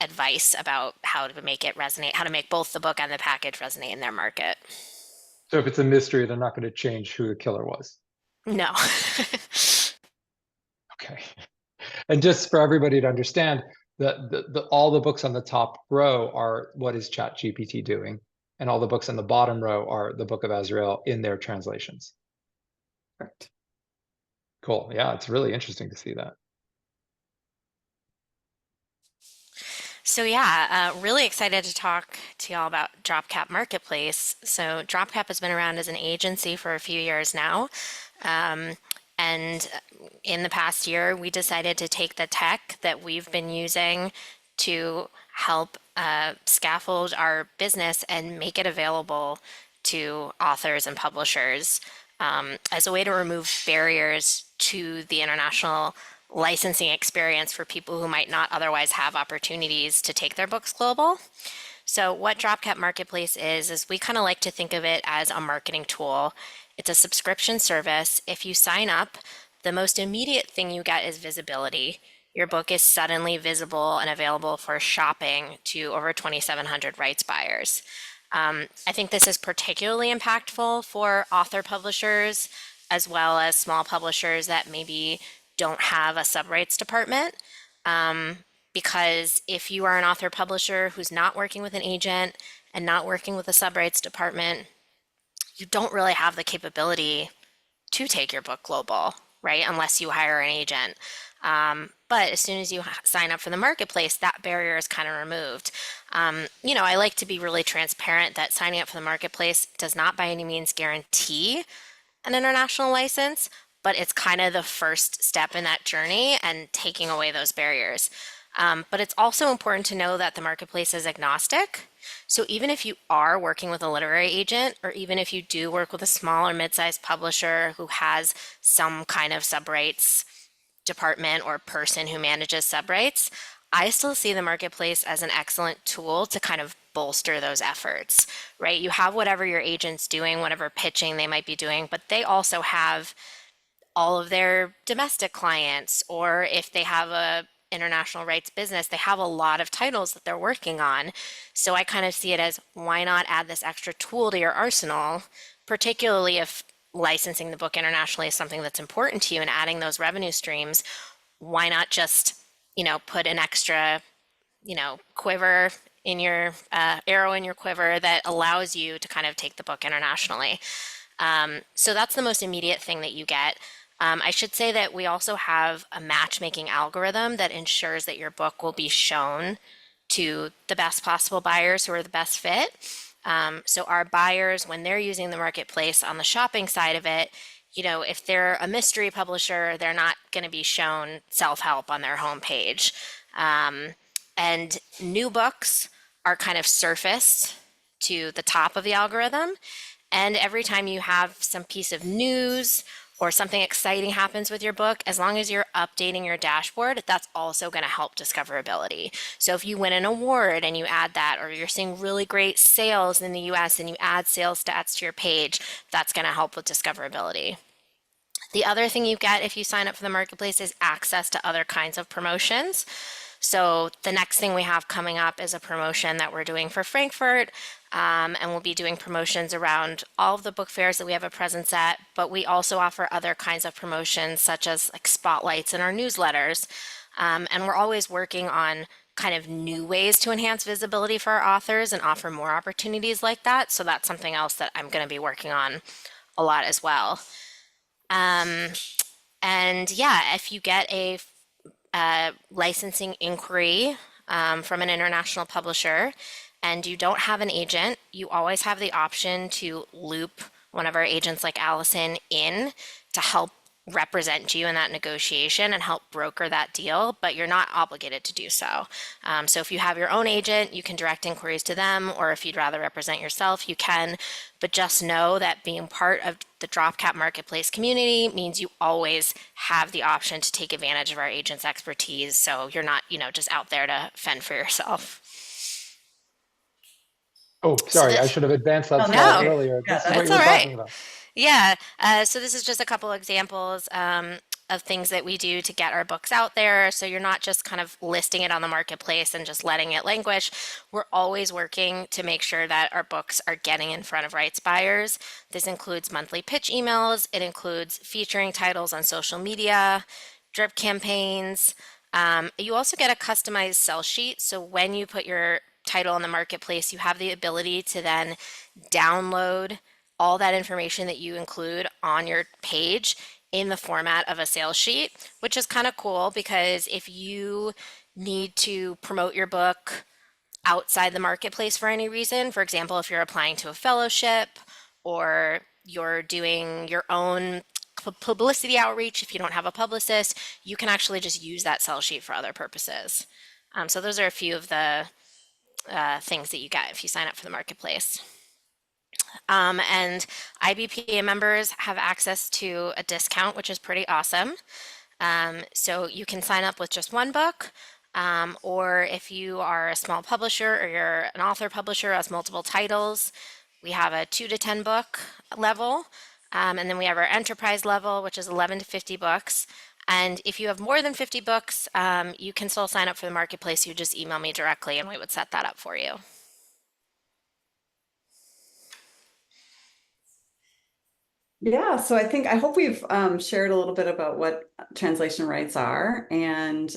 advice about how to make it resonate, how to make both the book and the package resonate in their market. So if it's a mystery, they're not going to change who the killer was. No. Okay. And just for everybody to understand, all the books on the top row are what is ChatGPT doing, and all the books on the bottom row are the Book of Azrael in their translations. Correct. Cool. Yeah, it's really interesting to see that. So yeah, really excited to talk to y'all about DropCap Marketplace. So DropCap has been around as an agency for a few years now. And in the past year, we decided to take the tech that we've been using to help scaffold our business and make it available to authors and publishers. as a way to remove barriers to the international licensing experience for people who might not otherwise have opportunities to take their books global. So what DropCap Marketplace is we kind of like to think of it as a marketing tool. It's a subscription service. If you sign up, the most immediate thing you get is visibility. Your book is suddenly visible and available for shopping to over 2,700 rights buyers. I think this is particularly impactful for author publishers as well as small publishers that maybe don't have a sub-rights department. Because if you are an author publisher who's not working with an agent and not working with a sub-rights department, you don't really have the capability to take your book global, right? Unless you hire an agent. But as soon as you sign up for the marketplace, that barrier is kind of removed. I like to be really transparent that signing up for the marketplace does not by any means guarantee an international license, but it's kind of the first step in that journey and taking away those barriers. But it's also important to know that the marketplace is agnostic. So even if you are working with a literary agent, or even if you do work with a small or mid-sized publisher who has some kind of sub-rights department or person who manages sub-rights, I still see the marketplace as an excellent tool to kind of bolster those efforts, right? You have whatever your agent's doing, whatever pitching they might be doing, but they also have all of their domestic clients, or if they have a international rights business, they have a lot of titles that they're working on. So I kind of see it as, why not add this extra tool to your arsenal, particularly if licensing the book internationally is something that's important to you and adding those revenue streams. Why not just, put an extra, quiver in your arrow in your quiver that allows you to kind of take the book internationally. So that's the most immediate thing that you get. I should say that we also have a matchmaking algorithm that ensures that your book will be shown to the best possible buyers who are the best fit. So our buyers, when they're using the marketplace on the shopping side of it, if they're a mystery publisher, they're not going to be shown self-help on their homepage. And new books are kind of surfaced to the top of the algorithm. And every time you have some piece of news or something exciting happens with your book, as long as you're updating your dashboard, that's also going to help discoverability. So if you win an award and you add that, or you're seeing really great sales in the US and you add sales stats to your page, that's going to help with discoverability. The other thing you get if you sign up for the marketplace is access to other kinds of promotions. So the next thing we have coming up is a promotion that we're doing for Frankfurt, and we'll be doing promotions around all of the book fairs that we have a presence at, but we also offer other kinds of promotions such as like spotlights in our newsletters. And we're always working on kind of new ways to enhance visibility for our authors and offer more opportunities like that. So that's something else that I'm going to be working on a lot as well. And yeah, if you get a licensing inquiry from an international publisher and you don't have an agent, you always have the option to loop one of our agents like Allison in to help represent you in that negotiation and help broker that deal, but you're not obligated to do so. So if you have your own agent, you can direct inquiries to them, or if you'd rather represent yourself, you can. But just know that being part of the DropCap Marketplace community means you always have the option to take advantage of our agent's expertise. So you're not, just out there to fend for yourself. Oh, sorry, I should have advanced that slide earlier. Yeah, This is what that's you were all right. talking about. Yeah, so this is just a couple examples of things that we do to get our books out there. So you're not just kind of listing it on the marketplace and just letting it languish. We're always working to make sure that our books are getting in front of rights buyers. This includes monthly pitch emails. It includes featuring titles on social media, drip campaigns. You also get a customized sell sheet. So when you put your title on the marketplace, you have the ability to then download all that information that you include on your page in the format of a sales sheet, which is kind of cool because if you need to promote your book outside the marketplace for any reason, for example, if you're applying to a fellowship or you're doing your own publicity outreach, if you don't have a publicist, you can actually just use that sell sheet for other purposes. So those are a few of the things that you get if you sign up for the marketplace. And IBPA members have access to a discount, which is pretty awesome. So you can sign up with just one book, or if you are a small publisher or you're an author publisher has multiple titles, we have a 2 to 10 book level. And then we have our enterprise level, which is 11 to 50 books. And if you have more than 50 books, you can still sign up for the marketplace. You just email me directly and we would set that up for you. Yeah, so I hope we've shared a little bit about what translation rights are, and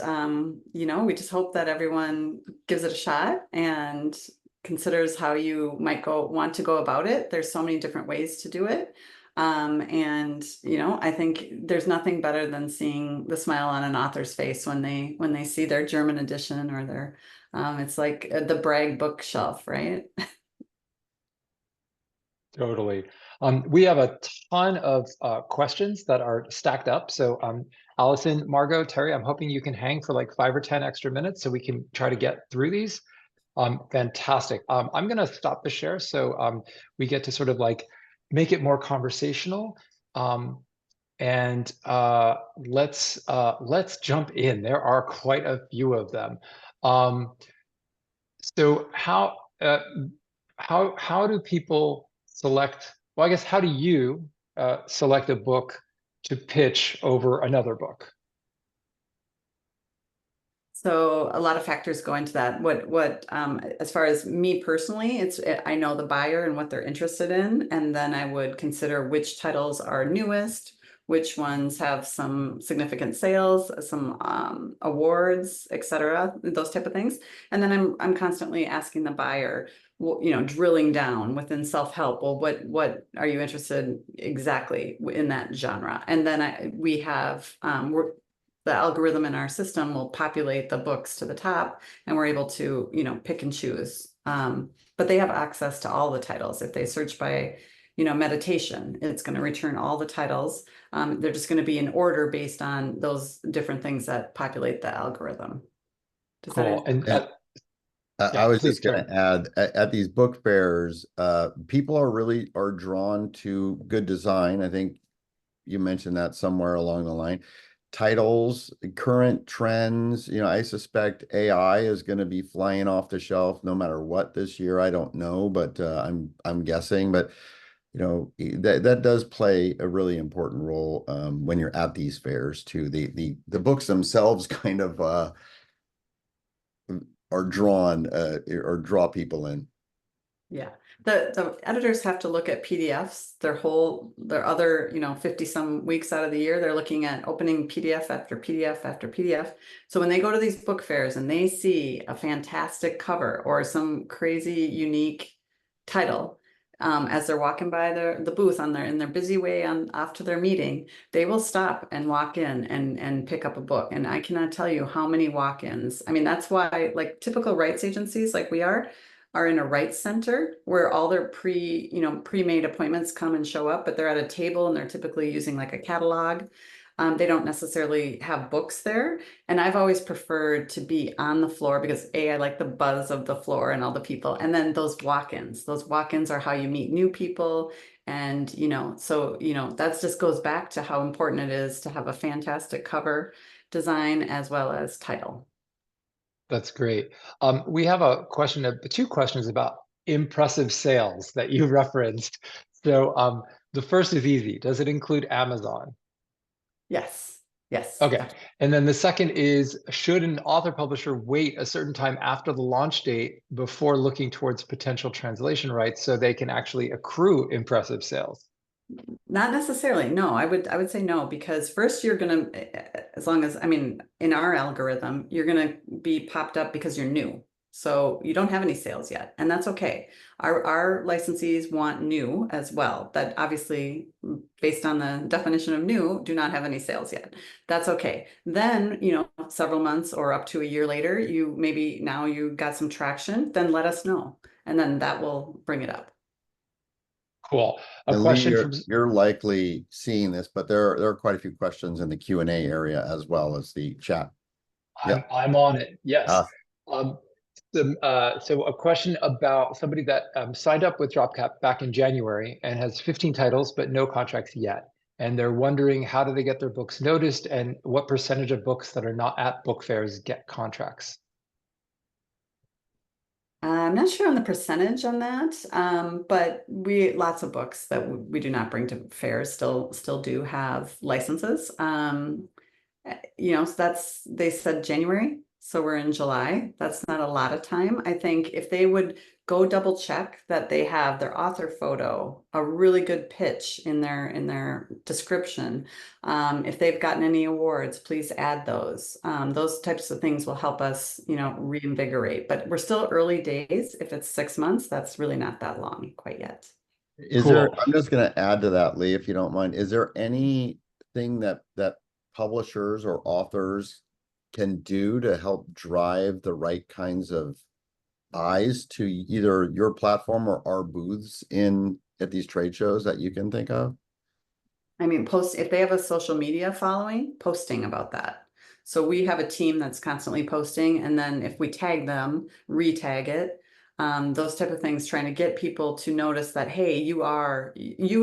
we just hope that everyone gives it a shot and considers how you might want to go about it. There's so many different ways to do it. And I think there's nothing better than seeing the smile on an author's face when they see their German edition or their it's like the brag bookshelf, right? Totally. We have a ton of questions that are stacked up. So Allison, Margaux, Terry, I'm hoping you can hang for like 5 or 10 extra minutes so we can try to get through these. Fantastic. I'm going to stop the share so we get to sort of like make it more conversational. And let's jump in. There are quite a few of them. So how do people select? Well, I guess how do you select a book to pitch over another book? So a lot of factors go into that. As far as me personally, I know the buyer and what they're interested in, and then I would consider which titles are newest, which ones have some significant sales, some awards, etc., those type of things. And then I'm constantly asking the buyer, drilling down within self-help. Well, what are you interested exactly in that genre? And then we have the algorithm in our system will populate the books to the top, and we're able to, pick and choose. But they have access to all the titles. If they search by, meditation, it's going to return all the titles. They're just going to be in order based on those different things that populate the algorithm. Cool. And I was please just going to add, at these book fairs, people are drawn to good design. I think you mentioned that somewhere along the line. Titles, current trends, I suspect AI is going to be flying off the shelf no matter what this year. I don't know, but I'm guessing. But that does play a really important role when you're at these fairs too. The books themselves kind of are drawn or draw people in. Yeah, the editors have to look at PDFs. Their other 50 some weeks out of the year, they're looking at opening PDF after PDF after PDF. So when they go to these book fairs and they see a fantastic cover or some crazy unique title, as they're walking by the booth in their busy way off to their meeting, they will stop and walk in and pick up a book. And I cannot tell you how many walk-ins. I mean, that's why like typical rights agencies like we are in a rights center where all their pre-made appointments come and show up, but they're at a table and they're typically using like a catalog. They don't necessarily have books there. And I've always preferred to be on the floor because I like the buzz of the floor and all the people. And then those walk-ins are how you meet new people. And, that just goes back to how important it is to have a fantastic cover design as well as title. That's great. We have two questions about impressive sales that you referenced. So the first is easy. Does it include Amazon? Yes. Okay. Definitely. And then the second is, should an author publisher wait a certain time after the launch date before looking towards potential translation rights so they can actually accrue impressive sales? Not necessarily. No, I would say no, because first you're gonna, in our algorithm, you're gonna be popped up because you're new. So you don't have any sales yet, and that's okay. Our licensees want new as well. That obviously, based on the definition of new, do not have any sales yet. That's okay. Then, several months or up to a year later, now you got some traction, then let us know. And then that will bring it up. Cool. A And question Lee, from you're likely seeing this, but there are quite a few questions in the Q&A area as well as the chat. I'm on it. Yes. So a question about somebody that signed up with DropCap back in January and has 15 titles, but no contracts yet. And they're wondering how do they get their books noticed and what percentage of books that are not at book fairs get contracts? I'm not sure on the percentage on that, but lots of books that we do not bring to fairs still do have licenses. So they said January, so we're in July. That's not a lot of time. I think if they would go double check that they have their author photo, a really good pitch in their description. If they've gotten any awards, please add those. Those types of things will help us, reinvigorate. But we're still early days. If it's 6 months, that's really not that long quite yet. I'm just going to add to that, Lee, if you don't mind. Is there anything that publishers or authors can do to help drive the right kinds of eyes to either your platform or our booths at these trade shows that you can think of? I mean, if they have a social media following, posting about that. So we have a team that's constantly posting, and then if we tag them, retag it, those type of things, trying to get people to notice that, hey, you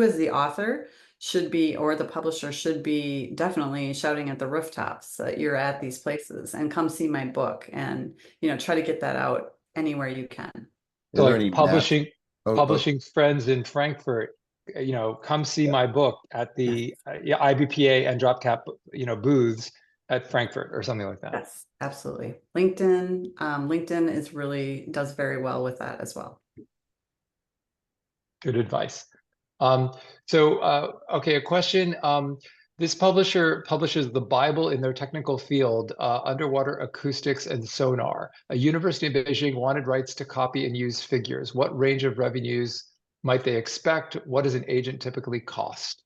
as the author should be, or the publisher should be definitely shouting at the rooftops that you're at these places and come see my book, and try to get that out anywhere you can. So like publishing friends in Frankfurt, come see my book at the IBPA and DropCap, booths at Frankfurt or something like that. Yes, absolutely. LinkedIn does very well with that as well. Good advice. Okay, a question. This publisher publishes the Bible in their technical field, underwater acoustics and sonar. A university in Beijing wanted rights to copy and use figures. What range of revenues might they expect? What does an agent typically cost?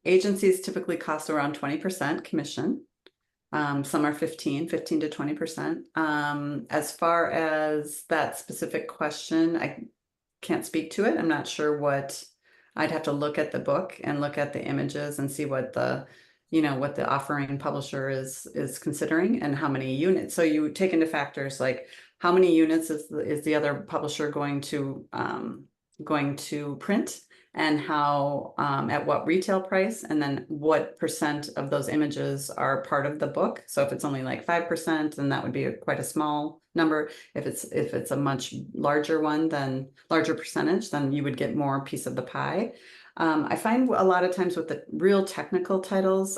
Agencies typically cost around 20% commission. Some are 15 to 20%. As far as that specific question, I can't speak to it. I'm not sure I'd have to look at the book and look at the images and see what the offering publisher is considering and how many units. So you take into factors like how many units is the other publisher going to print, and how at what retail price, and then what percent of those images are part of the book. So if it's only like 5%, then that would be quite a small number. If it's a much larger percentage, then you would get more piece of the pie. I find a lot of times with the real technical titles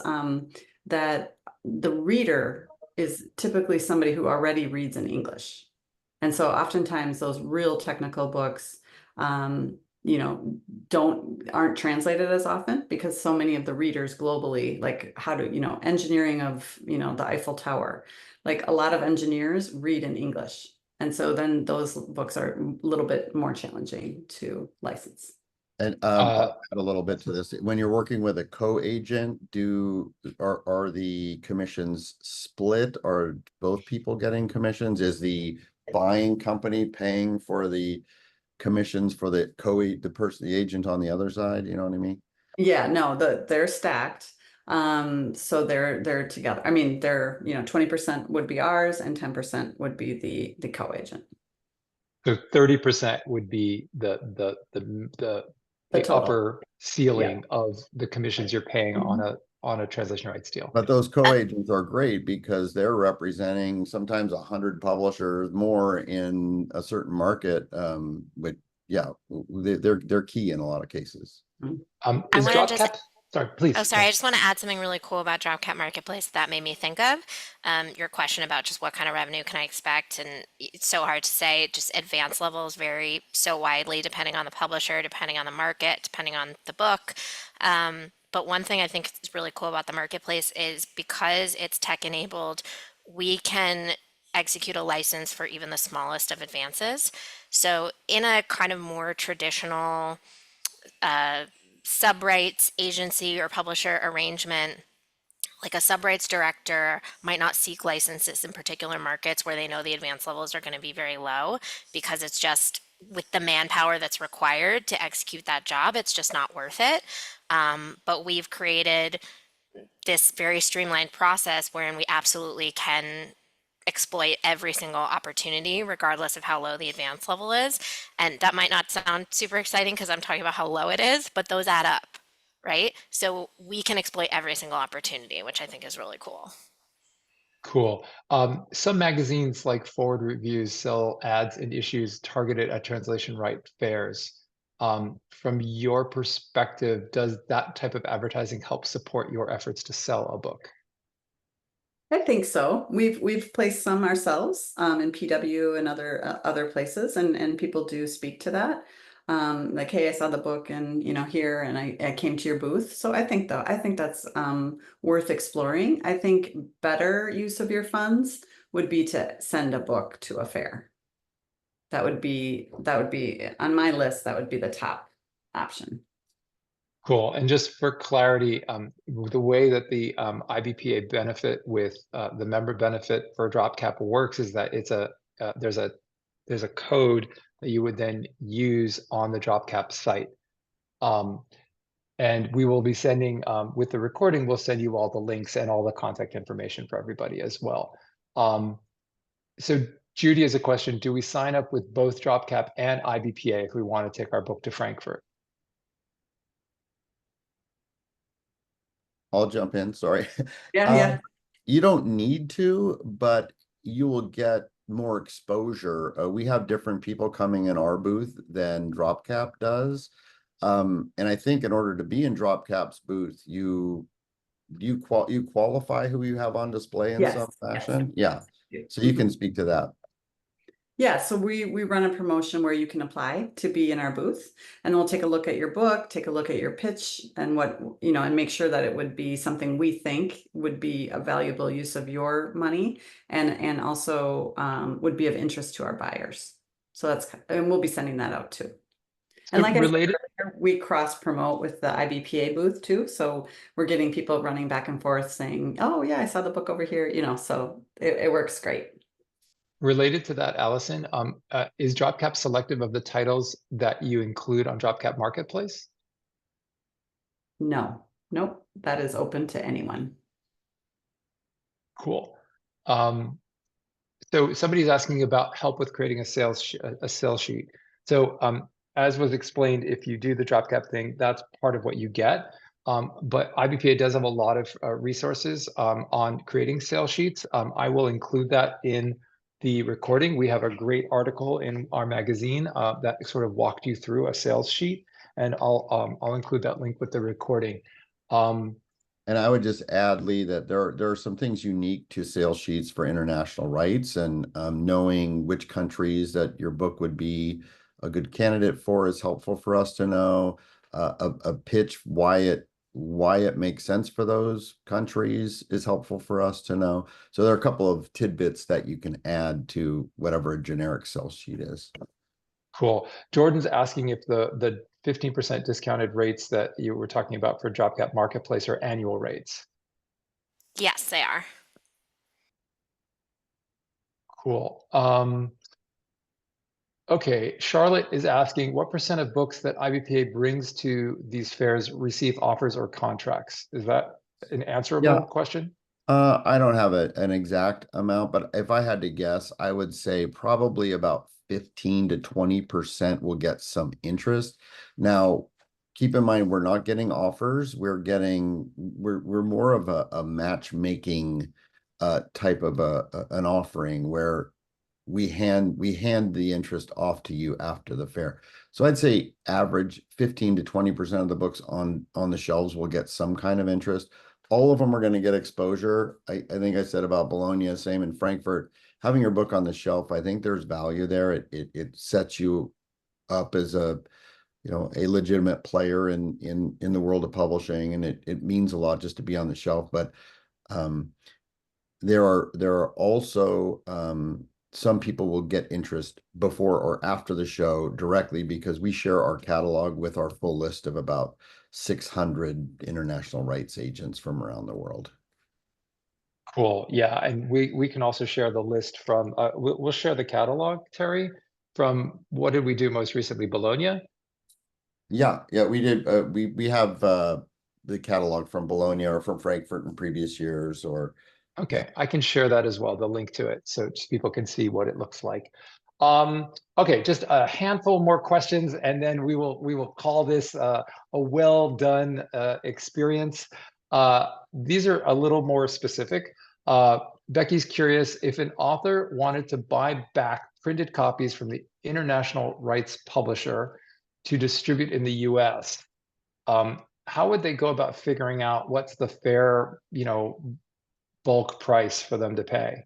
that the reader is typically somebody who already reads in English. And so oftentimes those real technical books aren't translated as often, because so many of the readers globally, like engineering of, the Eiffel Tower, like a lot of engineers read in English. And so then those books are a little bit more challenging to license. And I'll add a little bit to this. When you're working with a co-agent, are the commissions split? Are both people getting commissions? Is the buying company paying for the commissions for the the agent on the other side? You know what I mean? Yeah, no, they're stacked. So they're together. I mean, 20% would be ours and 10% would be the co-agent. So 30% would be the upper ceiling of the commissions you're paying on a translation rights deal. But those co-agents are great because they're representing sometimes 100 publishers more in a certain market. But yeah, they're key in a lot of cases. Is DropCap? Sorry, please. Oh, sorry. I just want to add something really cool about DropCap Marketplace that made me think of your question about just what kind of revenue can I expect, and it's so hard to say. Just advanced levels vary so widely depending on the publisher, depending on the market, depending on the book. But one thing I think is really cool about the marketplace is because it's tech enabled, we can execute a license for even the smallest of advances. So in a kind of more traditional subrights agency or publisher arrangement, like a subrights director might not seek licenses in particular markets where they know the advance levels are going to be very low, because it's just with the manpower that's required to execute that job, it's just not worth it. But we've created this very streamlined process wherein we absolutely can exploit every single opportunity, regardless of how low the advance level is. And that might not sound super exciting because I'm talking about how low it is, but those add up, right? So we can exploit every single opportunity, which I think is really cool. Cool. Some magazines like Forward Reviews sell ads and issues targeted at translation right fairs. From your perspective, does that type of advertising help support your efforts to sell a book? I think so. We've placed some ourselves in PW and other places, and people do speak to that. Like, hey, I saw the book and here, and I came to your booth. So I think that's worth exploring. I think better use of your funds would be to send a book to a fair. That would be on my list. That would be the top option. Cool. And just for clarity, the way that the IBPA benefit with the member benefit for DropCap works is that it's there's a code that you would then use on the DropCap site. And we will be sending, with the recording, we'll send you all the links and all the contact information for everybody as well. So Judy has a question. Do we sign up with both DropCap and IBPA if we want to take our book to Frankfurt? I'll jump in, sorry. Yeah. You don't need to, but you will get more exposure. We have different people coming in our booth than DropCap does. And I think in order to be in DropCap's booth, you qualify who you have on display in some fashion. Yes. Yeah. So you can speak to that. Yeah, so we run a promotion where you can apply to be in our booth, and we'll take a look at your book, take a look at your pitch, and and make sure that it would be something we think would be a valuable use of your money, and also would be of interest to our buyers. So and we'll be sending that out too. And like related, I said, we cross promote with the IBPA booth too, so we're getting people running back and forth saying, "Oh yeah, I saw the book over here," so it works great. Related to that, Allison, is DropCap selective of the titles that you include on DropCap Marketplace? No, nope, that is open to anyone. Cool. So somebody's asking about help with creating a sales sheet. So as was explained, if you do the DropCap thing, that's part of what you get. But IBPA does have a lot of resources on creating sales sheets. I will include that in the recording. We have a great article in our magazine that sort of walked you through a sales sheet, and I'll include that link with the recording. And I would just add, Lee, that there are some things unique to sales sheets for international rights, and knowing which countries that your book would be a good candidate for is helpful for us to know. A pitch, why it makes sense for those countries is helpful for us to know. So there are a couple of tidbits that you can add to whatever a generic sales sheet is. Cool. Jordan's asking if the 15% discounted rates that you were talking about for DropCap Marketplace are annual rates. Yes, they are. Cool. Okay, Charlotte is asking what % of books that IBPA brings to these fairs receive offers or contracts? Is that an answerable question? I don't have an exact amount, but if I had to guess, I would say probably about 15 to 20% will get some interest. Now, keep in mind, we're not getting offers. We're more of a matchmaking type of an offering where we hand the interest off to you after the fair. So I'd say average 15 to 20% of the books on the shelves will get some kind of interest. All of them are going to get exposure. I think I said about Bologna, same in Frankfurt. Having your book on the shelf, I think there's value there. It sets you up as a legitimate player in the world of publishing, and it means a lot just to be on the shelf. But there are also some people will get interest before or after the show directly because we share our catalog with our full list of about 600 international rights agents from around the world. Cool. Yeah, and we can also share the list from we'll share the catalog, Terry, from what did we do most recently, Bologna? Yeah, we did. We have the catalog from Bologna or from Frankfurt in previous years, or Okay, I can share that as well, the link to it, so just people can see what it looks like. Okay, just a handful more questions, and then we will call this a well done experience. These are a little more specific. Becky's curious if an author wanted to buy back printed copies from the international rights publisher to distribute in the US. How would they go about figuring out what's the fair, bulk price for them to pay?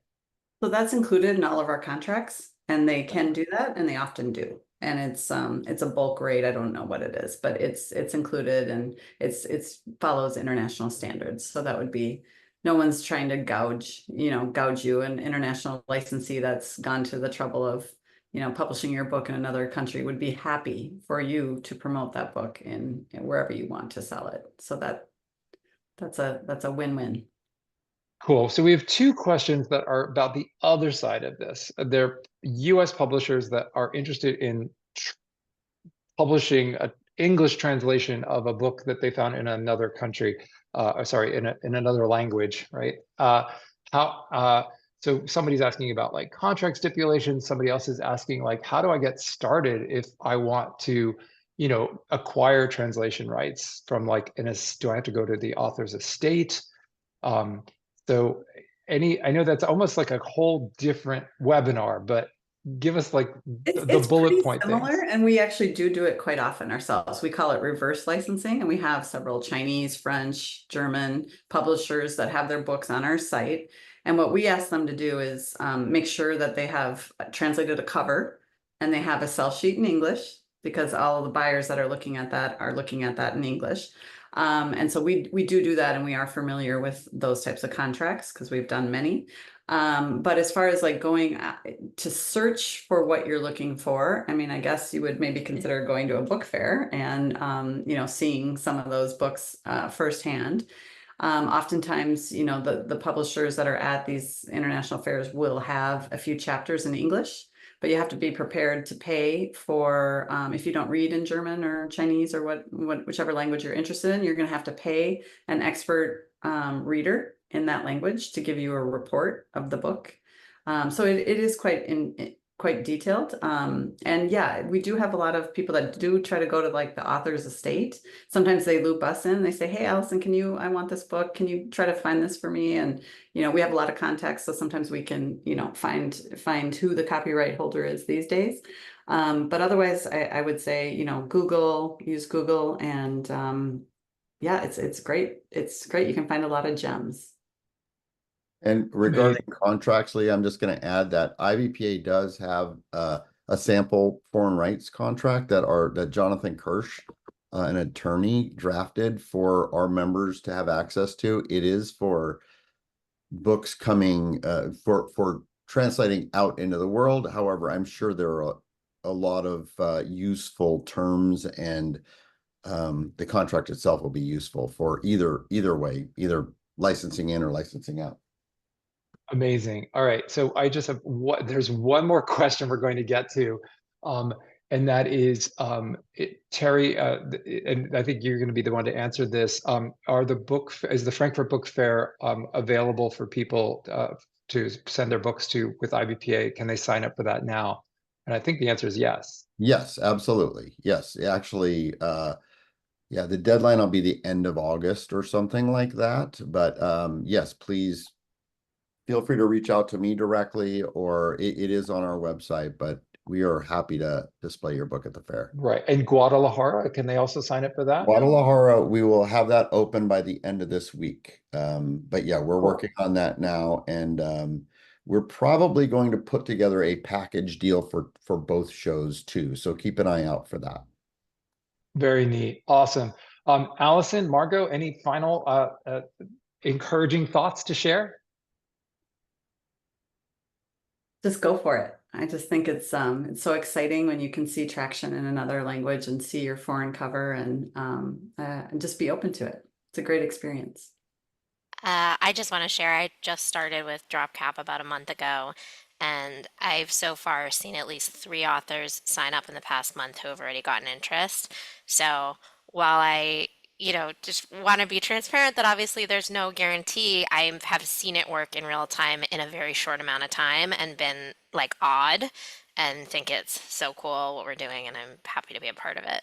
So that's included in all of our contracts, and they can do that, and they often do. And it's a bulk rate. I don't know what it is, but it's included, and it's follows international standards. So that would be, no one's trying to gouge you. An international licensee that's gone to the trouble of, publishing your book in another country would be happy for you to promote that book in wherever you want to sell it. So that's a win-win. Cool. So we have two questions that are about the other side of this. They're US publishers that are interested in publishing an English translation of a book that they found in another country, sorry, in another language, right? So somebody's asking about like contract stipulations. Somebody else is asking like, how do I get started if I want to, acquire translation rights from like, do I have to go to the author's estate? So I know that's almost like a whole different webinar, but give us like the It's bullet pretty point similar, things. and we actually do it quite often ourselves. We call it reverse licensing, and we have several Chinese, French, German publishers that have their books on our site. And what we ask them to do is make sure that they have translated a cover and they have a sell sheet in English, because all of the buyers that are looking at that in English. And so we do that, and we are familiar with those types of contracts because we've done many. But as far as like going to search for what you're looking for, I mean, I guess you would maybe consider going to a book fair and, seeing some of those books firsthand. Oftentimes, the publishers that are at these international fairs will have a few chapters in English, but you have to be prepared to pay for, if you don't read in German or Chinese or whichever language you're interested in, you're going to have to pay an expert reader in that language to give you a report of the book. So it is quite detailed. And yeah, we do have a lot of people that do try to go to like the author's estate. Sometimes they loop us in. They say, "Hey, Allison, I want this book. Can you try to find this for me?" And, we have a lot of contacts. So sometimes we can, find who the copyright holder is these days. But otherwise, I would say, use Google, and yeah, it's great. It's great. You can find a lot of gems. And regarding contracts, Lee, I'm just going to add that IBPA does have a sample foreign rights contract that Jonathan Kirsch, an attorney, drafted for our members to have access to. It is for books coming for translating out into the world. However, I'm sure there are a lot of useful terms, and the contract itself will be useful for either way, either licensing in or licensing out. Amazing. All right. So I just have there's one more question we're going to get to. And that is, Terry, and I think you're going to be the one to answer this. Is the Frankfurt Book Fair available for people to send their books to with IBPA? Can they sign up for that now? And I think the answer is yes. Yes, absolutely. Yes, actually, yeah, the deadline will be the end of August or something like that. But yes, please feel free to reach out to me directly, or it is on our website, but we are happy to display your book at the fair. Right. And Guadalajara, can they also sign up for that? Guadalajara, we will have that open by the end of this week. But yeah, we're working on that now, and we're probably going to put together a package deal for both shows too. So keep an eye out for that. Very neat. Awesome. Allison, Margaux, any final encouraging thoughts to share? Just go for it. I just think it's so exciting when you can see traction in another language and see your foreign cover, and just be open to it. It's a great experience. I just want to share, I just started with DropCap about a month ago, and I've so far seen at least 3 authors sign up in the past month who have already gotten interest. So while I just want to be transparent that obviously there's no guarantee. I have seen it work in real time in a very short amount of time and been like awed and think it's so cool what we're doing, and I'm happy to be a part of it.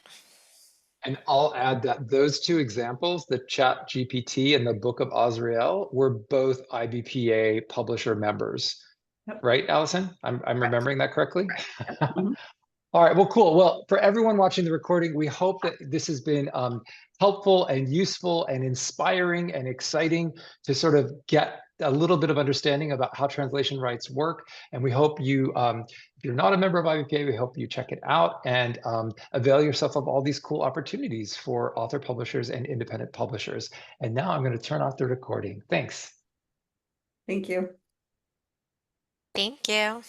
And I'll add that those two examples, the Chat GPT and the Book of Azrael, were both IBPA publisher members. Yep. Right, Allison? I'm remembering that correctly? Mhm. All right, well, cool. Well, for everyone watching the recording, we hope that this has been helpful and useful and inspiring and exciting to sort of get a little bit of understanding about how translation rights work. And we hope you, if you're not a member of IBPA, we hope you check it out and avail yourself of all these cool opportunities for author publishers and independent publishers. And now I'm going to turn off the recording. Thanks. Thank you. Thank you.